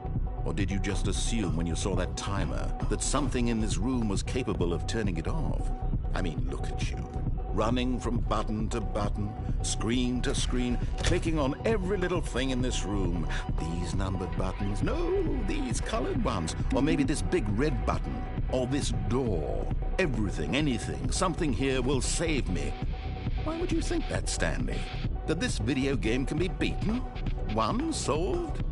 Or did you just assume when you saw that timer that something in this room was capable of turning it off? I mean, look at you. Running from button to button, screen to screen, clicking on every little thing in this room. These numbered buttons, no, these colored ones. Or maybe this big red button, or this door. Everything, anything, something here will save me. Why would you think that, Stanley? That this video game can be beaten? Won? Solved?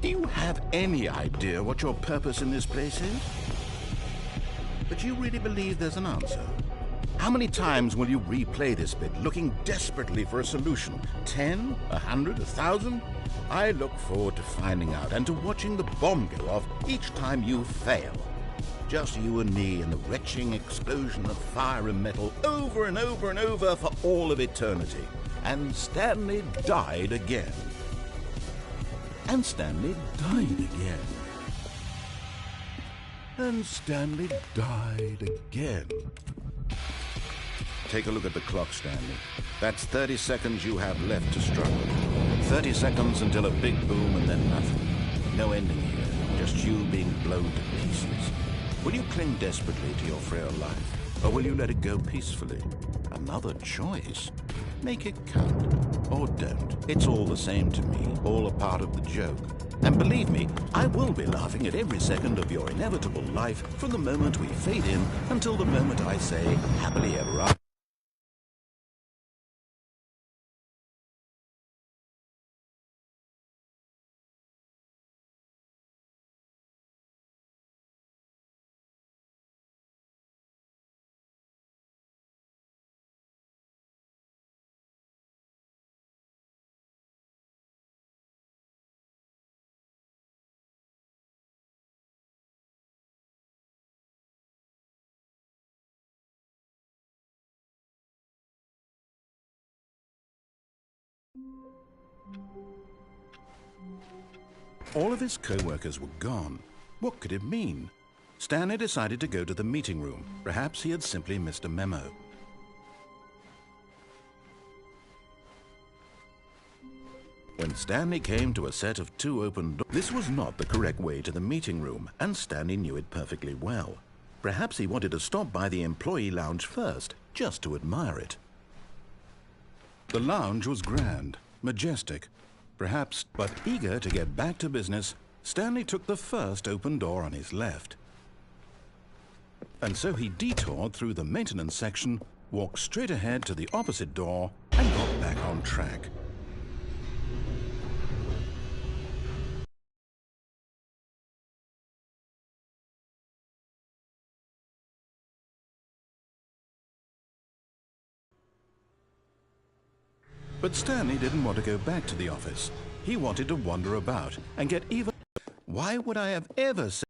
Do you have any idea what your purpose in this place is? But you really believe there's an answer? How many times will you replay this bit, looking desperately for a solution? 10? 100? 1,000? I look forward to finding out and to watching the bomb go off each time you fail. Just you and me and the retching explosion of fire and metal over and over and over for all of eternity. And Stanley died again. And Stanley died again. And Stanley died again. Take a look at the clock, Stanley. That's 30 seconds you have left to struggle. 30 seconds until a big boom and then nothing. No ending here, just you being blown to pieces. Will you cling desperately to your frail life, or will you let it go peacefully? Another choice. Make it count, or don't. It's all the same to me, all a part of the joke. And believe me, I will be laughing at every second of your inevitable life from the moment we fade in until the moment I say, happily ever after. All of his co-workers were gone. What could it mean? Stanley decided to go to the meeting room. Perhaps he had simply missed a memo. When Stanley came to a set of 2 open doors, this was not the correct way to the meeting room, and Stanley knew it perfectly well. Perhaps he wanted to stop by the employee lounge first, just to admire it. The lounge was grand. majestic. Perhaps, but eager to get back to business, Stanley took the first open door on his left. And so he detoured through the maintenance section, walked straight ahead to the opposite door, and got back on track. But Stanley didn't want to go back to the office. He wanted to wander about and get even... Why would I have ever said